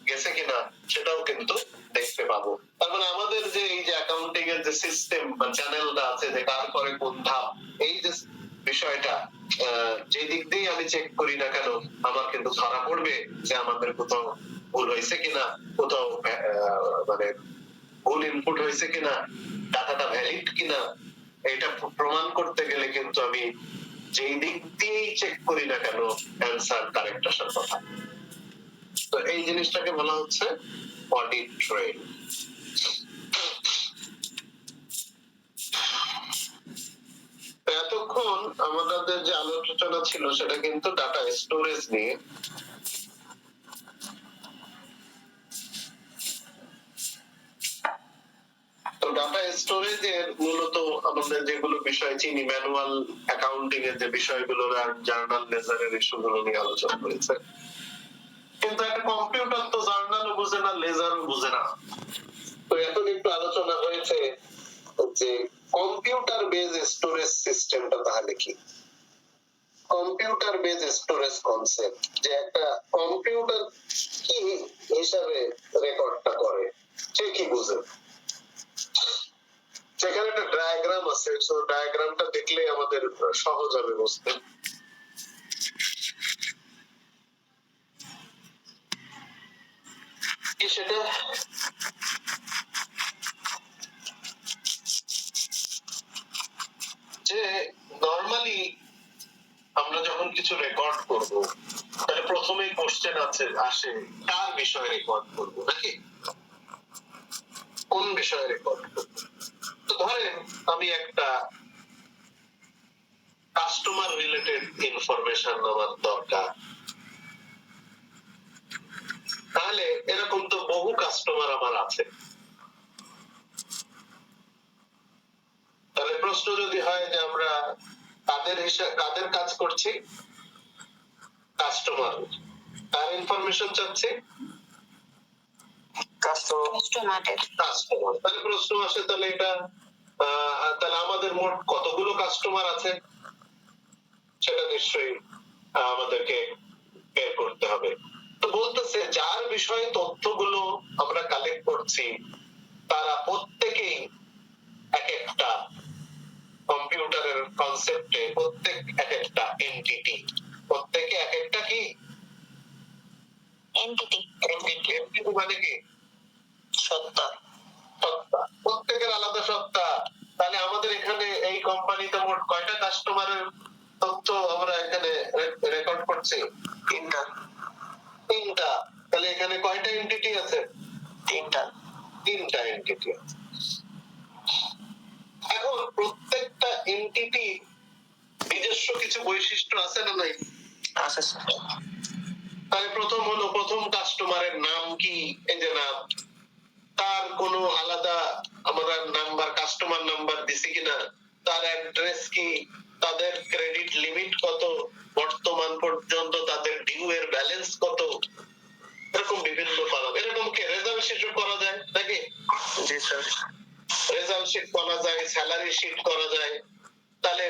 গেছে কিনা সেটাও কিন্তু দেখতে পাবো। তার মানে আমাদের যে এই যে অ্যাকাউন্টিং এর যে সিস্টেম বা চ্যানেলটা আছে যে কার পরে কোন ধাপ, এই যে বিষয়টা যে দিক দিয়ে আমি চেক করি না কেন আমার কিন্তু ধরা পড়বে যে আমাদের কোথাও ভুল হয়েছে কিনা, কোথাও মানে ভুল ইনপুট হয়েছে কিনা, ডাটাটা ভ্যালিড কিনা। এটা প্রমাণ করতে গেলে কিন্তু আমি যেই দিক দিয়েই চেক করি না কেন অ্যান্সার কারেক্ট আসার কথা। তো এই জিনিসটাকে বলা হচ্ছে অডিট ট্রেল। এতক্ষণ আমাদের যে আলোচনা ছিল সেটা কিন্তু ডাটা স্টোরেজ নিয়ে। তো ডাটা স্টোরেজের মূলত আমাদের যেগুলো বিষয় চিনি, ম্যানুয়াল অ্যাকাউন্টিং এর যে বিষয়গুলো জার্নাল লেজারের ইস্যুগুলো নিয়ে আলোচনা করেছে। কিন্তু একটা কম্পিউটার তো জার্নালও বুঝে না, লেজারও বুঝে না। তো এখন একটু আলোচনা হয়েছে যে কম্পিউটার বেজ স্টোরেজ সিস্টেমটা তাহলে কি। কম্পিউটার বেজ স্টোরেজ কনসেপ্ট যে একটা কম্পিউটার কি হিসাবে রেকর্ডটা করে সে কি বুঝে। সেখানে একটা ডায়াগ্রাম আছে, সো ডায়াগ্রামটা দেখলে আমাদের সহজ হবে বুঝতে। কি সেটা? যে নরমালি আমরা যখন কিছু রেকর্ড করব, তাহলে প্রথমেই কোশ্চেন আসে কার বিষয়ে রেকর্ড করব, নাকি কোন বিষয়ে রেকর্ড করব। তো ধরেন আমি একটা কাস্টমার রিলেটেড ইনফরমেশন আমার দরকার, তাহলে এরকম তো বহু কাস্টমার আমার আছে। তাহলে প্রশ্ন যদি হয় যে আমরা কাদের কাজ করছি, কাস্টমার, তার ইনফরমেশন চাচ্ছি, কাস্টমার। তাহলে প্রশ্ন আসে তাহলে এটা তাহলে আমাদের মোট কতগুলো কাস্টমার আছে সেটা নিশ্চয়ই আমাদেরকে বের করতে হবে। তো বলতেছে যার বিষয়ে তথ্যগুলো আমরা কালেক্ট করছি তারা প্রত্যেকেই এক একটা কম্পিউটারের কনসেপ্টে প্রত্যেক এক একটা এন্টিটি, প্রত্যেকে এক একটা কি এন্টিটি মানে কি সত্তা, প্রত্যেকের আলাদা সত্তা। তাহলে আমাদের এখানে এই কোম্পানিতে মোট কয়টা কাস্টমারের তথ্য আমরা এখানে রেকর্ড করছি? তিনটা। তাহলে এখানে কয়টা এন্টিটি আছে? তিনটা এন্টিটি আছে। এখন প্রত্যেকটা এন্টিটি নিজস্ব কিছু বৈশিষ্ট্য আছে না নাই? আছে। তাহলে প্রথম কাস্টমারের নাম কি? এই যে নাম, তার কোনো আলাদা আমরা নাম্বার, কাস্টমার নাম্বার দিছি কিনা, তার অ্যাড্রেস কি, তাদের ক্রেডিট লিমিট কত, বর্তমান পর্যন্ত তাদের ডিউ এর ব্যালেন্স কত, এরকম বিভিন্ন কলাম। এরকম কি রেজাল্ট শিটও করা যায় নাকি? জি স্যার, রেজাল্ট শিট করা যায়, স্যালারি শিট করা যায়। তাহলে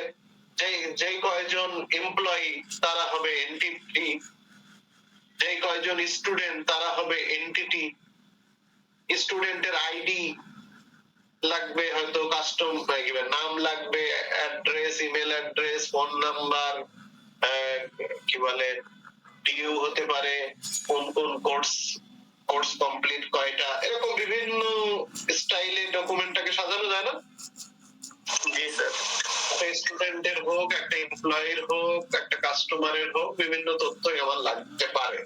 যেই কয়জন এমপ্লয়ি তারা হবে এন্টিটি, যেই কয়জন স্টুডেন্ট তারা হবে এন্টিটি, স্টুডেন্টের আইডি লাগবে, হয়তো নাম লাগবে, address, email address, phone number, কি বলে ডিউ হতে পারে, কোন কোন কোর্স কমপ্লিট কয়টা, এরকম বিভিন্ন স্টাইলে ডকুমেন্টটাকে সাজানো যায় না? জি স্যার। একটা স্টুডেন্টের হোক, একটা এমপ্লয়ির হোক, একটা কাস্টমারের হোক, বিভিন্ন তথ্যই আমার লাগতে পারে।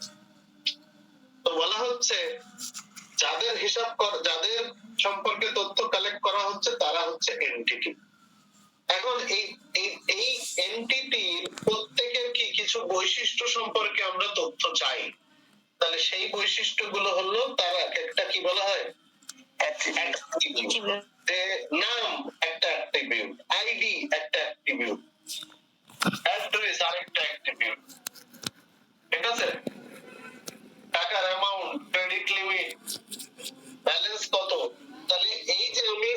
তো বলা হচ্ছে যাদের যাদের সম্পর্কে তথ্য কালেক্ট করা হচ্ছে তারা হচ্ছে এন্টিটি। এখন এই এন্টিটির প্রত্যেকের কি কিছু বৈশিষ্ট্য সম্পর্কে আমরা তথ্য চাই, তাহলে সেই বৈশিষ্ট্যগুলো হলো তারা একটা কি বলা হয় অ্যাট্রিবিউট। নাম একটা অ্যাট্রিবিউট, আইডি একটা অ্যাট্রিবিউট, অ্যাড্রেস আরেকটা অ্যাট্রিবিউট, ঠিক আছে? টাকার অ্যামাউন্ট, ক্রেডিট লিমিট, ব্যালেন্স কত। তাহলে এই যে আমি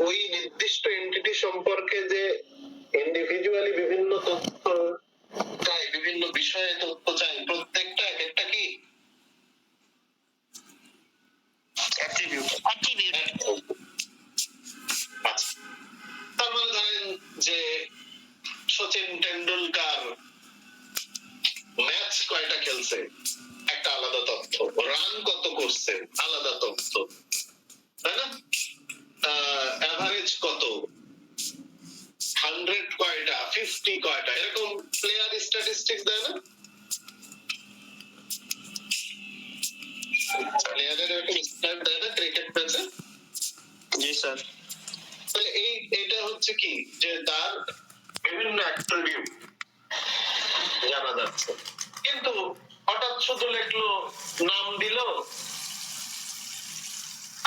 ওই নির্দিষ্ট এন্টিটি সম্পর্কে যে ইন্ডিভিজুয়ালি বিভিন্ন তথ্য চাই, বিভিন্ন বিষয়ে তথ্য চাই, প্রত্যেকটা এক একটা কি অ্যাট্রিবিউট। আচ্ছা, তার মানে ধরেন যে সচিন টেন্ডুলকার ম্যাচ কয়টা খেলছে একটা আলাদা তথ্য, রান কত করছে আলাদা তথ্য, তাই না? এভারেজ কত, 100 কয়টা, 50 কয়টা, এরকম প্লেয়ার স্ট্যাটিস্টিক্স দেয় না? প্লেয়ারের এরকম স্ট্যাট দেয় না ক্রিকেট ম্যাচে? জি স্যার। তাহলে এইটা হচ্ছে কি যে তার বিভিন্ন অ্যাট্রিবিউট জানা যাচ্ছে, কিন্তু হঠাৎ শুধু লিখলো, নাম দিল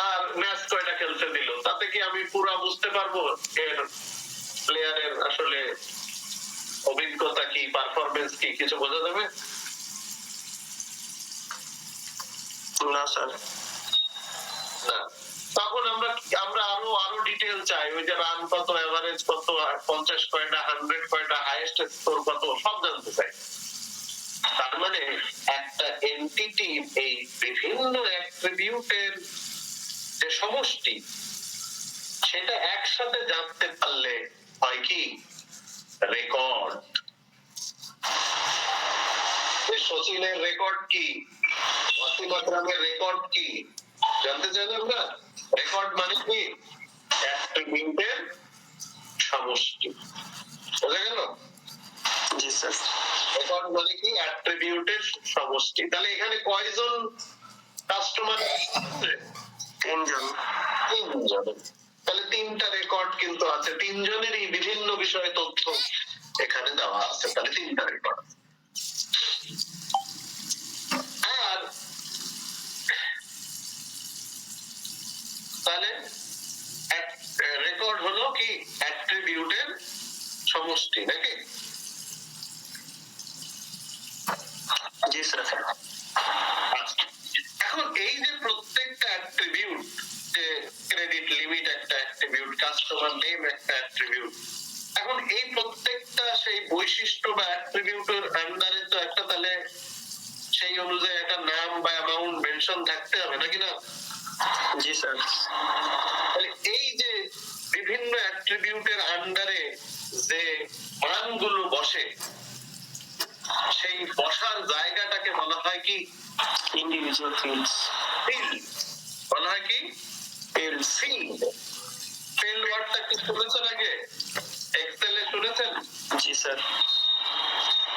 আর ম্যাচ কয়টা খেলতে দিল, তাতে কি আমি পুরো বুঝতে পারবো এর প্লেয়ারের আসলে অভিজ্ঞতা কি, পারফরমেন্স কি, কিছু বোঝা যাবে না স্যার? না। তখন আমরা আরো ডিটেইল চাই, ওই যে রান কত, এভারেজ কত, 50 কয়টা, 100 কয়টা, হাইয়েস্ট স্কোর কত, সব জানতে চাই। তার মানে একটা এন্টিটি এই বিভিন্ন অ্যাট্রিবিউটের যে সমষ্টি, সেটা একসাথে জানতে পারলে হয় কি রেকর্ড। সচিনের রেকর্ড কি, ওয়াসিম আকরামের রেকর্ড কি জানতে চান আমরা? রেকর্ড মানে কি অ্যাট্রিবিউটের সমষ্টি, বোঝা গেল? জি স্যার। রেকর্ড মানে কি অ্যাট্রিবিউটের সমষ্টি। তাহলে এখানে কয়জন কাস্টমার? তিনজন। তাহলে তিনটা রেকর্ড কিন্তু আছে, তিনজনেরই বিভিন্ন বিষয়ে তথ্য এখানে দেওয়া আছে, তাহলে তিনটা রেকর্ড। আর তাহলে রেকর্ড হলো কি অ্যাট্রিবিউটের সমষ্টি নাকি? জি স্যার। এখন এই যে প্রত্যেকটা অ্যাট্রিবিউট, যে ক্রেডিট লিমিট একটা অ্যাট্রিবিউট, কাস্টমার নেম একটা অ্যাট্রিবিউট, এখন এই প্রত্যেকটা সেই বৈশিষ্ট্য বা অ্যাট্রিবিউটের আন্ডারে তো একটা তাহলে সেই অনুযায়ী একটা নাম বা অ্যামাউন্ট মেনশন থাকতে হবে নাকি না? জি স্যার। তাহলে এই যে বিভিন্ন অ্যাট্রিবিউটের আন্ডারে যে মানগুলো বসে, সেই বসার জায়গাটাকে বলা হয় কি ইন্ডিভিজুয়াল ফিল্ডস। ফিল্ড। বলা হয় কি ফিল্ডস। ফিল্ড। ফিল্ড ওয়ার্ডটা কি শুনেছেন আগে? এক্সেলে শুনেছেন? জি স্যার।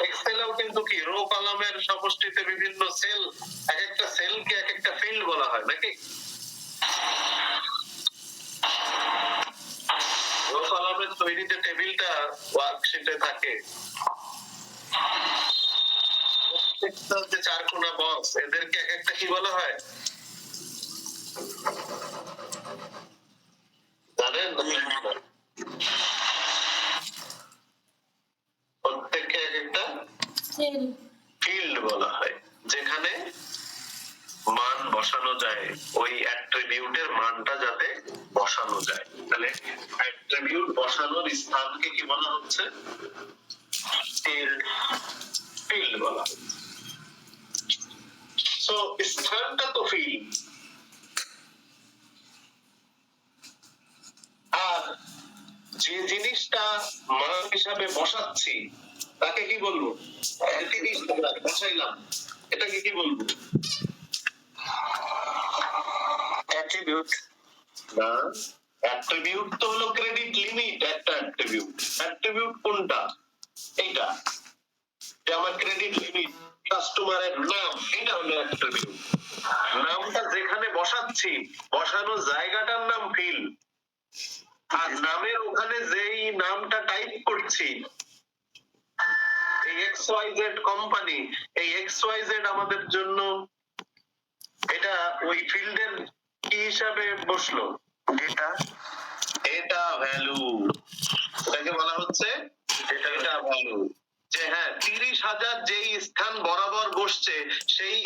এক্সেলেও কিন্তু কি রো কলামের সমষ্টিতে বিভিন্ন সেল, এক একটা সেলকে এক একটা ফিল্ড বলা হয় নাকি? রো কলামের তৈরিতে টেবিলটা ওয়ার্কশিটে থাকে, প্রত্যেকটা যে চারকোনা বক্স, এদেরকে এক একটা কি বলা হয় জানেন? প্রত্যেককে এক একটা ফিল্ড বলা হয়, যেখানে মান বসানো যায়, ওই অ্যাট্রিবিউটের মানটা যাতে বসানো যায়। তাহলে অ্যাট্রিবিউট বসানোর স্থানকে কি বলা হচ্ছে? ফিল্ড। ফিল্ড বলা হয়। সো স্থানটা তো ফিল্ড, আর যে জিনিসটা মান হিসাবে বসাচ্ছি তাকে কি বলবো? বসাইলাম, এটাকে কি বলবো? অ্যাট্রিবিউট। না, অ্যাট্রিবিউট তো হলো ক্রেডিট লিমিট একটা অ্যাট্রিবিউট। অ্যাট্রিবিউট কোনটা? এইটা, যে আমার ক্রেডিট লিমিট, কাস্টমারের নাম, এটা হলো অ্যাট্রিবিউট। নামটা যেখানে বসাচ্ছি, বসানো জায়গাটার নাম ফিল্ড, আর নামের ওখানে যেই নামটা টাইপ করছি, এই XYZ কোম্পানি, এই XYZ আমাদের জন্য এটা ওই ফিল্ডের কি হিসাবে বসলো? ডেটা। Data value. এটাকে বলা হচ্ছে ডেটা ভ্যালু। যে হ্যাঁ 30,000 যেই স্থান বরাবর বসছে, সেই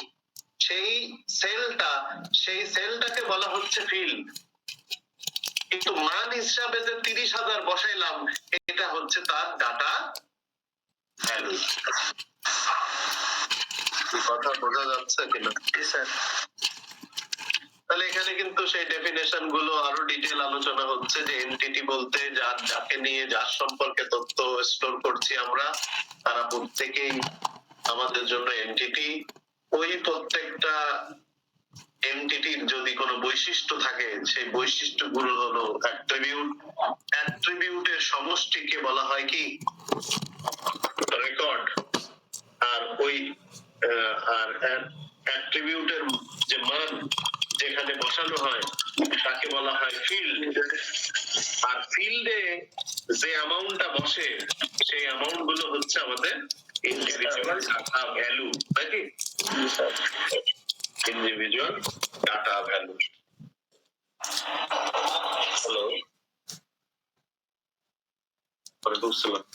সেই সেলটাকে বলা হচ্ছে ফিল্ড, কিন্তু মান হিসাবে যে 30,000 বসাইলাম, এটা হচ্ছে তার ডাটা ভ্যালু। কথা বোঝা যাচ্ছে কিনা? স্যার। তাহলে এখানে কিন্তু সেই ডেফিনেশন গুলো আরো ডিটেইল আলোচনা হচ্ছে, যে এনটিটি বলতে যাকে নিয়ে, যার সম্পর্কে তথ্য স্টোর করছি আমরা, তারা প্রত্যেকেই আমাদের জন্য এনটিটি। ওই প্রত্যেকটা এনটিটির যদি কোনো বৈশিষ্ট্য থাকে, সেই বৈশিষ্ট্যগুলো হলো অ্যাট্রিবিউট। অ্যাট্রিবিউটের সমষ্টিকে বলা হয় কি রেকর্ড। আর ওই আর অ্যাট্রিবিউটের যে মান যেখানে বসানো হয় তাকে বলা হয় ফিল্ড। আর ফিল্ডে যে অ্যামাউন্টটা বসে, সেই অ্যামাউন্ট গুলো হচ্ছে আমাদের ইন্ডিভিজুয়াল ডাটা ভ্যালু নাকি? Individual data value. হ্যালো, ওয়ালাইকুম আসসালাম।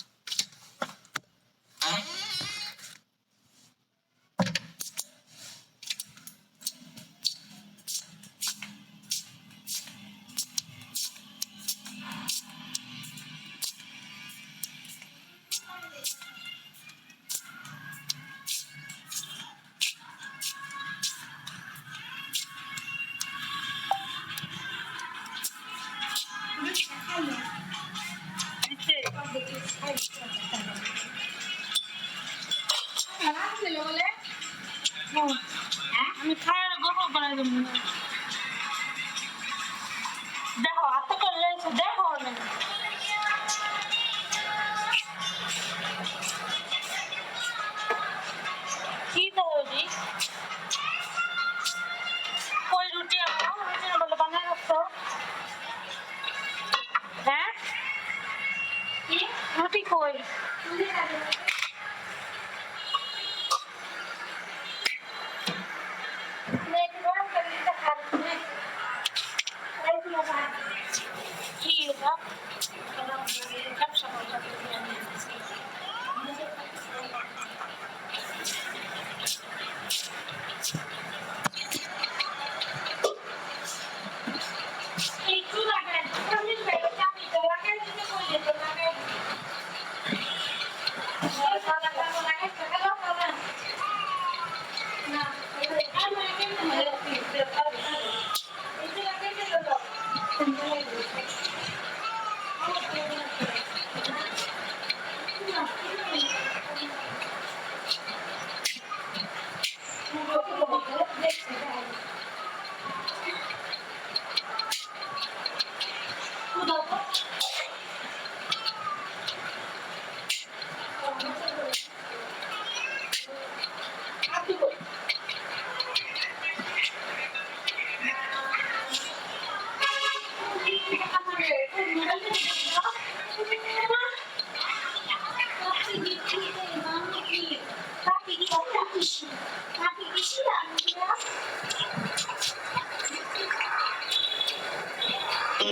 দেখো হাতে করলে দেখো না কি তৈরি কই রুটি আনো রুটি বলে বানায় রাখছো হ্যাঁ কি রুটি কই কি এটা ব্যবসা করতে একটু লাগাই আমি বেরো চাবি তো লাগাই দিতে কইলে তো লাগাই সাদা কালো লাগাই তো হলো না আমি কেন এই লাগাই দিতে দাও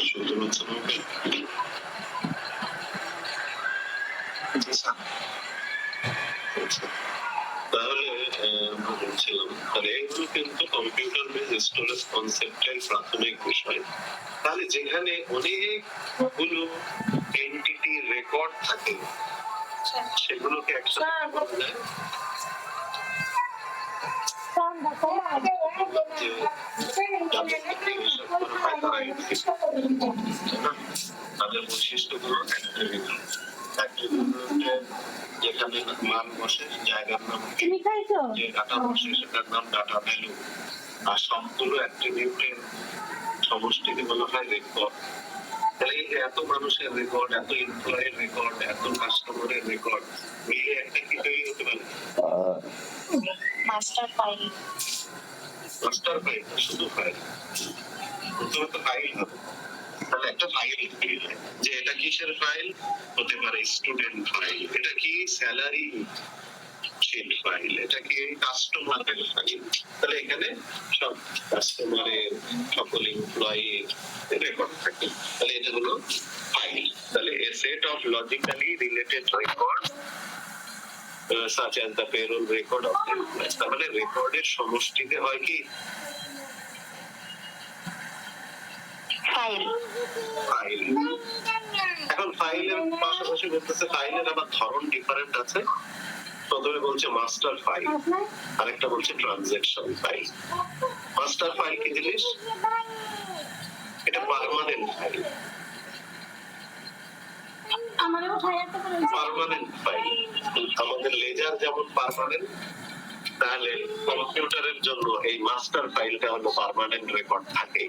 শুনতে পাচ্ছেন আমাকে? তাহলে আমরা বলছিলাম তাহলে এগুলো কিন্তু কম্পিউটার বেস স্টোরেজ কনসেপ্টের প্রাথমিক বিষয়। তাহলে যেখানে অনেকগুলো এন্টিটি রেকর্ড থাকে সেগুলোকে একসাথে বলা যায় তাদের বৈশিষ্ট্যগুলো যেখানে মান বসে জায়গার নাম যে ডাটা বসে সেটার নাম ডাটা ভ্যালু আর সবগুলো অ্যাট্রিবিউটের সমষ্টিকে বলা হয় রেকর্ড। তাহলে এই যে এত মানুষের রেকর্ড, এত এমপ্লয়ের রেকর্ড, এত কাস্টমারের রেকর্ড মিলে একটা কি তৈরি হতে পারে? Master file. মাস্টার ফাইল শুধু ফাইল, প্রথমে তো ফাইল হবে। তাহলে একটা ফাইল তৈরি হয় যে এটা কিসের ফাইল হতে পারে? Student file. এটা কি স্যালারি শিট ফাইল। এটা কি কাস্টমারের ফাইল। তাহলে এখানে সব কাস্টমারের সকল এমপ্লয়ির রেকর্ড থাকে। তাহলে এটা হলো ফাইল। তাহলে a set of logically related record such as the payroll record of the employees। তাহলে রেকর্ডের সমষ্টিতে হয় কি ফাইল। ফাইল। এখন ফাইলের পাশাপাশি বলতেছে ফাইলের আবার ধরন ডিফারেন্ট আছে। প্রথমে বলছে মাস্টার ফাইল, আরেকটা বলছে ট্রানজাকশন ফাইল। মাস্টার ফাইল কি জিনিস? এটা পার্মানেন্ট ফাইল। পার্মানেন্ট ফাইল আমাদের লেজার যেমন পার্মানেন্ট, তাহলে কম্পিউটারের জন্য এই মাস্টার ফাইলটা হলো পার্মানেন্ট রেকর্ড থাকে।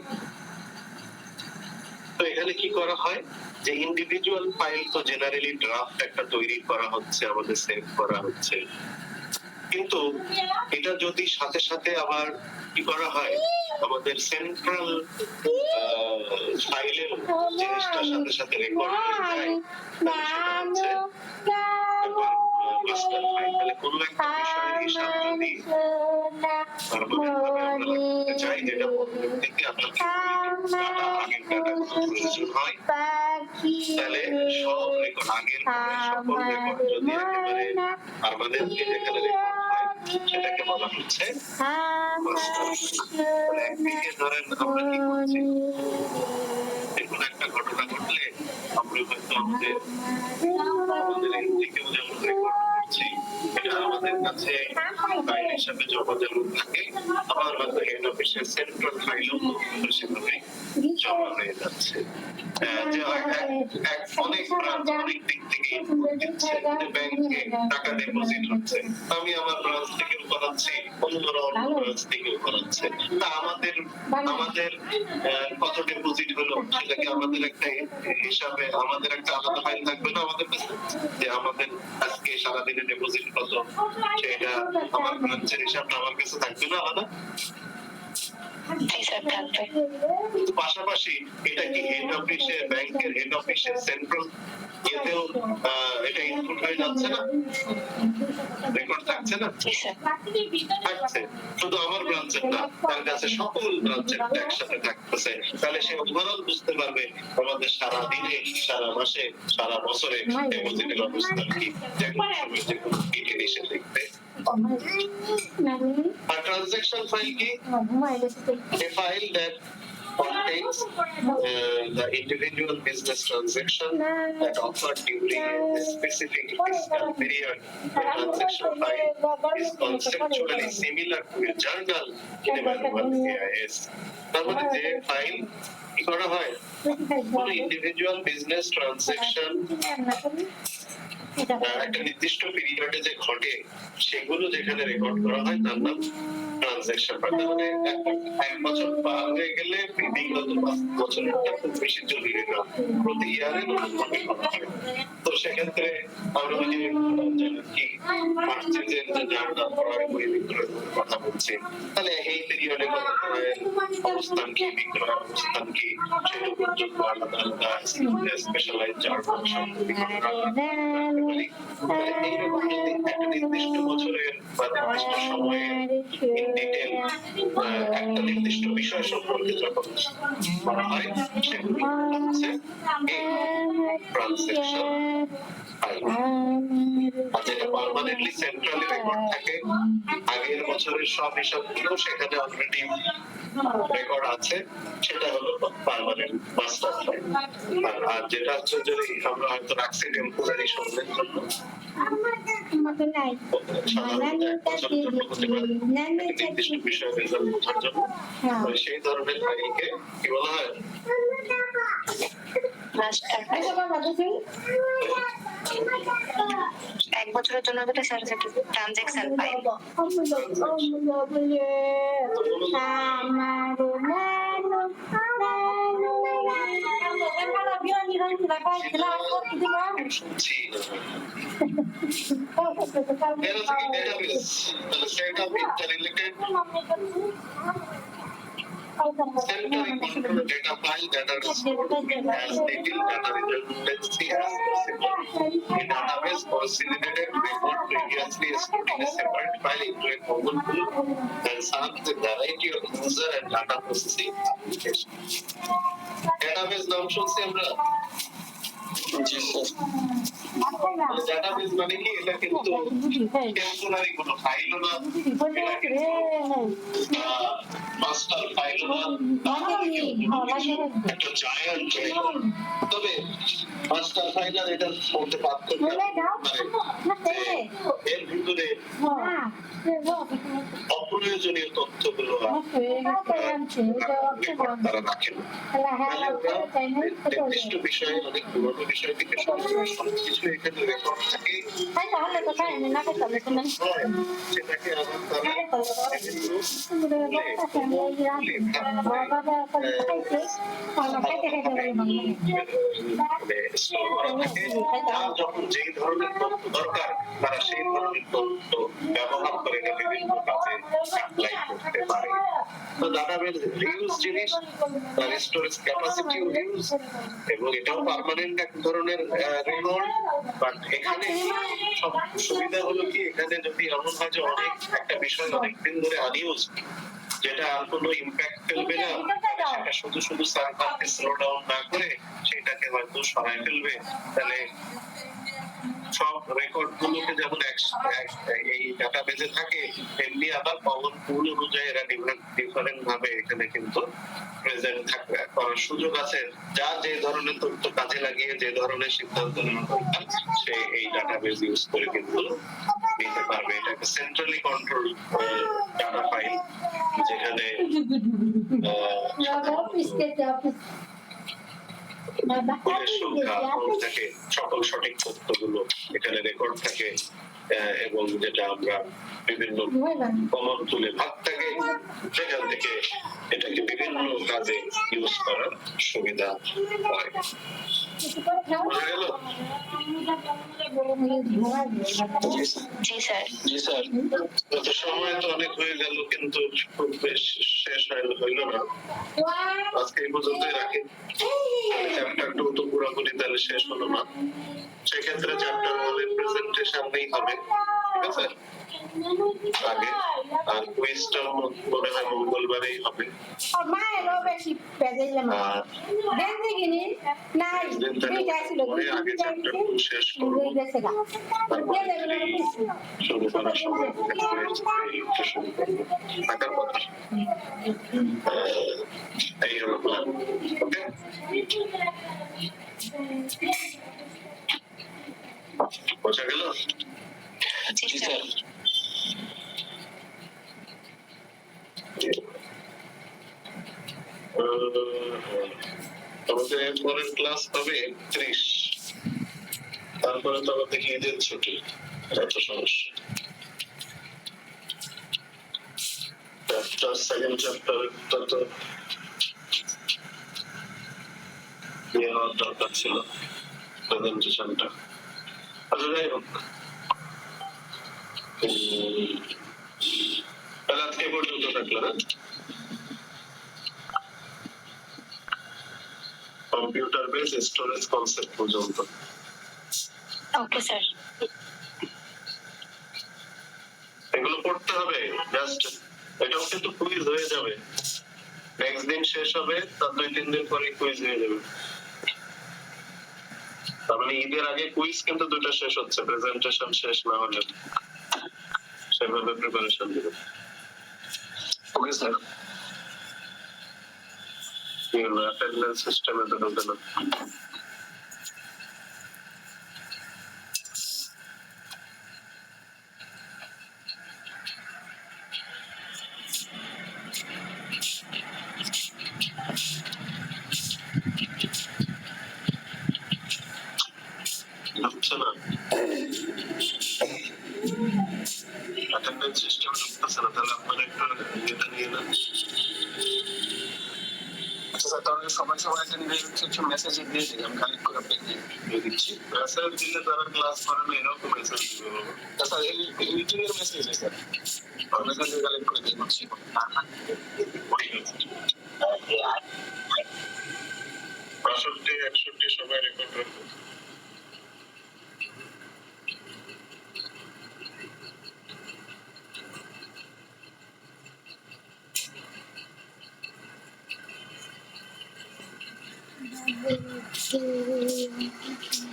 তো এখানে কি করা হয় যে ইন্ডিভিজুয়াল ফাইল তো জেনারেলি ড্রাফট একটা তৈরি করা হচ্ছে, আমাদের সেভ করা হচ্ছে, কিন্তু এটা যদি সাথে সাথে আবার কি করা হয় আমাদের সেন্ট্রাল ফাইলের জিনিসটার সাথে সাথে রেকর্ড হয়ে যায়, তাহলে সেটা হচ্ছে মাস্টার ফাইল। তাহলে কোনো একটা বিষয়ের হিসাব যদি পার্মানেন্ট ভাবে আমরা রাখতে চাই, যেটা পরবর্তীতে আমরা কি বলি ডাটা, আগের ডাটা প্রয়োজন হয়, তাহলে সব রেকর্ড আগের সকল রেকর্ড যদি একেবারে পার্মানেন্টলি যেখানে রেকর্ড হয় সেটাকে বলা হচ্ছে মাস্টার ফাইল। তাহলে একদিকে ধরেন আমরা কি করছি, কোনো একটা ঘটনা ঘটলে আমরা হয়তো আমাদের এন্ট্রিকেও যেমন রেকর্ড করছি, এটা আমাদের কাছে ফাইল হিসাবে জমা দেওয়া থাকে, আবার হয়তো হেড অফিসের সেন্ট্রাল ফাইলও সেভাবে জমা হয়ে যাচ্ছে। যে অনেক ব্রাঞ্চ অনেক দিক থেকে ইনপুট দিচ্ছে, ব্যাংকে টাকা ডিপোজিট হচ্ছে, আমি আমার ব্রাঞ্চ থেকে করাচ্ছি, অন্যরা অন্য ব্রাঞ্চ থেকে করাচ্ছে। তা আমাদের কত ডিপোজিট হলো সেটাকে আমাদের একটা হিসাবে আমাদের একটা আলাদা ফাইল থাকবে না আমাদের কাছে, যে আমাদের আজকে সারাদিনে ডিপোজিট কত, সেটা আমার ব্রাঞ্চের হিসাবটা আমার কাছে থাকবে না আলাদা। পাশাপাশি এটা কি হেড অফিসে, ব্যাংকের হেড অফিসে সেন্ট্রাল এতেও এটা ইনপুট হয়ে যাচ্ছে না, রেকর্ড থাকছে না? থাকছে, শুধু আমার ব্রাঞ্চের না, তার কাছে সকল ব্রাঞ্চের একসাথে থাকতেছে। তাহলে সে ওভারঅল বুঝতে পারবে আমাদের সারা দিনে, সারা মাসে, সারা বছরে ডিপোজিটের অবস্থা কি, যে কোনো সময় যে কোনো ডিটেইল এসে দেখবে। আর ট্রানজাকশন ফাইল কি? A file that contains the individual business transaction that occurred during a specific fiscal period. The transaction file is conceptually similar to a journal in a manual AIS. তার মানে যে file কি করা হয়, কোন individual business transaction একটা নির্দিষ্ট পিরিয়ডে যে ঘটে সেগুলো যেখানে রেকর্ড করা হয় তার নাম ট্রানজাকশন। মানে এক বছর পার হয়ে গেলে বিগত 5 বছরটা খুব বেশি জরুরি না, প্রতি ইয়ারে নতুন ভাবে করা হয়। তো সেক্ষেত্রে আমরা ওই যে কি পারচেজের যে জার্নাল ক্রয় বই বিক্রয়ের কথা বলছি, তাহলে এই পিরিয়ডে অবস্থান কি, বিক্রয় অবস্থান কি, সেটা পর্যন্ত আলাদা আলাদা স্পেশালাইজ জার্নাল সম্পর্কে এইরকম যদি একটা নির্দিষ্ট বছরের বা নির্দিষ্ট সময়ের ডিটেল একটা নির্দিষ্ট বিষয় সম্পর্কে যখন করা হয় সেগুলো হচ্ছে ট্রানজাকশন ফাইল। আর যেটা পার্মানেন্টলি সেন্ট্রালি রেকর্ড থাকে, আগের বছরের সব হিসাবগুলো সেখানে অলরেডি রেকর্ড আছে, সেটা হলো পার্মানেন্ট মাস্টার ফাইল। আর যেটা হচ্ছে যদি আমরা হয়তো রাখছি টেম্পোরারি সময়ের জন্য, সাধারণত 1 বছরের জন্য হতে পারে, একটা নির্দিষ্ট বিষয় রেজাল্ট বোঝার জন্য, সেই ধরনের ফাইলকে কি বলা হয়? Master file. 1 বছরের জন্য যেটা transaction file. Centrally controlled data file that are stored as little data redundancy as possible. A database consolidated record previously stored in a separate file into a common pool and serves a variety of user and data processing applications. Database নাম শুনছি আমরা? Database মানে কি? এটা কিন্তু temporary কোনো ফাইলও না, এটা কিন্তু মাস্টার ফাইলও না, একটা জায়ান্ট রেকর্ড। তবে মাস্টার ফাইল আর এটা বলতে পার্থক্য এর ভিতরে অপ্রয়োজনীয় তথ্যগুলো তারা রাখেন। নির্দিষ্ট বিষয়ে অনেক পুরোনো বিষয় থেকে সবকিছু এখানে রেকর্ড থাকে, সেটাকে আবার তারা যখন যেই ধরনের তথ্য দরকার তারা সেই ধরনের তথ্য ব্যবহার করে এটা বিভিন্ন কাজে অ্যাপ্লাই করতে পারে। তো ডাটাবেস রিউজ জিনিস, তার স্টোরেজ ক্যাপাসিটিও রিউজ, এবং এটাও পার্মানেন্ট এক ধরনের রেকর্ড। বাট এখানে সব সুবিধা হলো কি, এখানে যদি এমন হয় যে অনেক একটা বিষয় অনেকদিন ধরে আনইউজ, যেটা আর কোনো ইম্প্যাক্ট ফেলবে না, সেটা শুধু শুধু সার্ভারকে স্লো ডাউন না করে সেটাকে হয়তো সরাই ফেলবে, তাহলে সব রেকর্ড গুলোকে যেমন এই ডাটাবেজে থাকে এমনি আবার কমন পুল অনুযায়ী এরা ডিফারেন্ট ভাবে এখানে কিন্তু প্রেজেন্ট থাকবে, করার সুযোগ আছে। যা যে ধরনের তথ্য কাজে লাগিয়ে যে ধরনের সিদ্ধান্ত নেওয়া দরকার সে এই ডাটাবেজ ইউজ করে কিন্তু নিতে পারবে। এটা একটা সেন্ট্রালি কন্ট্রোল ডাটা ফাইল, যেখানে স্কুলের সংখ্যা থাকে, সকল সঠিক তথ্যগুলো এখানে রেকর্ড থাকে, এবং যেটা আমরা বিভিন্ন কমন তুলে ভাগ থাকে, সেখান থেকে এটাকে বিভিন্ন কাজে ইউজ করার সুবিধা হয়। বোঝা গেল? জি স্যার। জি স্যার। গত সময় তো অনেক হয়ে গেল, কিন্তু খুব বেশ শেষ হইল না। আজকে এই পর্যন্তই রাখি। চ্যাপ্টার 2 তো পুরোপুরি তাহলে শেষ হলো না, সেক্ষেত্রে চ্যাপ্টার 1 এর প্রেজেন্টেশন নেই হবে, ঠিক আছে আগে। আর কুইজটা মনে হয় মঙ্গলবারেই হবে। আর পরে আগে চ্যাপ্টার 2 শেষ করবো, শুরু করার সময় শুরু করবো, থাকার কথা। এই হলো প্ল্যান। ওকে, বোঝা গেল? জি জি স্যার। স্যার। আমাদের পরের ক্লাস হবে 31, তারপরে তো আবার দেখি ঈদের ছুটি, এত সমস্যা। সেকেন্ড চ্যাপ্টারটা তো নিয়ে হওয়ার দরকার ছিল, প্রেজেন্টেশনটা। আচ্ছা, যাই হোক, তাহলে আজকে এ পর্যন্ত থাকলো না? কম্পিউটার বেস স্টোরেজ কনসেপ্ট পর্যন্ত। Okay sir. এগুলো পড়তে হবে, জাস্ট এটাও কিন্তু কুইজ হয়ে যাবে। নেক্সট দিন শেষ হবে, তার 2-3 দিন পরে কুইজ হয়ে যাবে। তার মানে ঈদের আগে কুইজ কিন্তু 2টা শেষ হচ্ছে, প্রেজেন্টেশন শেষ না হলে সেভাবে প্রিপারেশন দিবে। Okay sir. অ্যাটেন্ডেন্স সিস্টেমে তো ঢোকে না। ঢুকছে না, অ্যাটেন্ডেন্স সিস্টেমে ঢুকতেছে না। তাহলে আপনারা একটু ইয়েটা নিয়ে নেন। আচ্ছা স্যার, তাহলে সবাই অ্যাটেন্ডেন্স কিছু মেসেজ দিয়ে দিন, আমি কালেক্ট করে আপনাকে দিয়ে দিচ্ছি। মেসেজ দিলে তারা ক্লাস করে না, এরকম মেসেজ দিবে বাবা। স্যার এই মিটিং এর মেসেজ স্যার, আপনার কাছে কালেক্ট করে দিয়ে দিচ্ছি। 65-61 সবাই রেকর্ড রাখো। Thank you.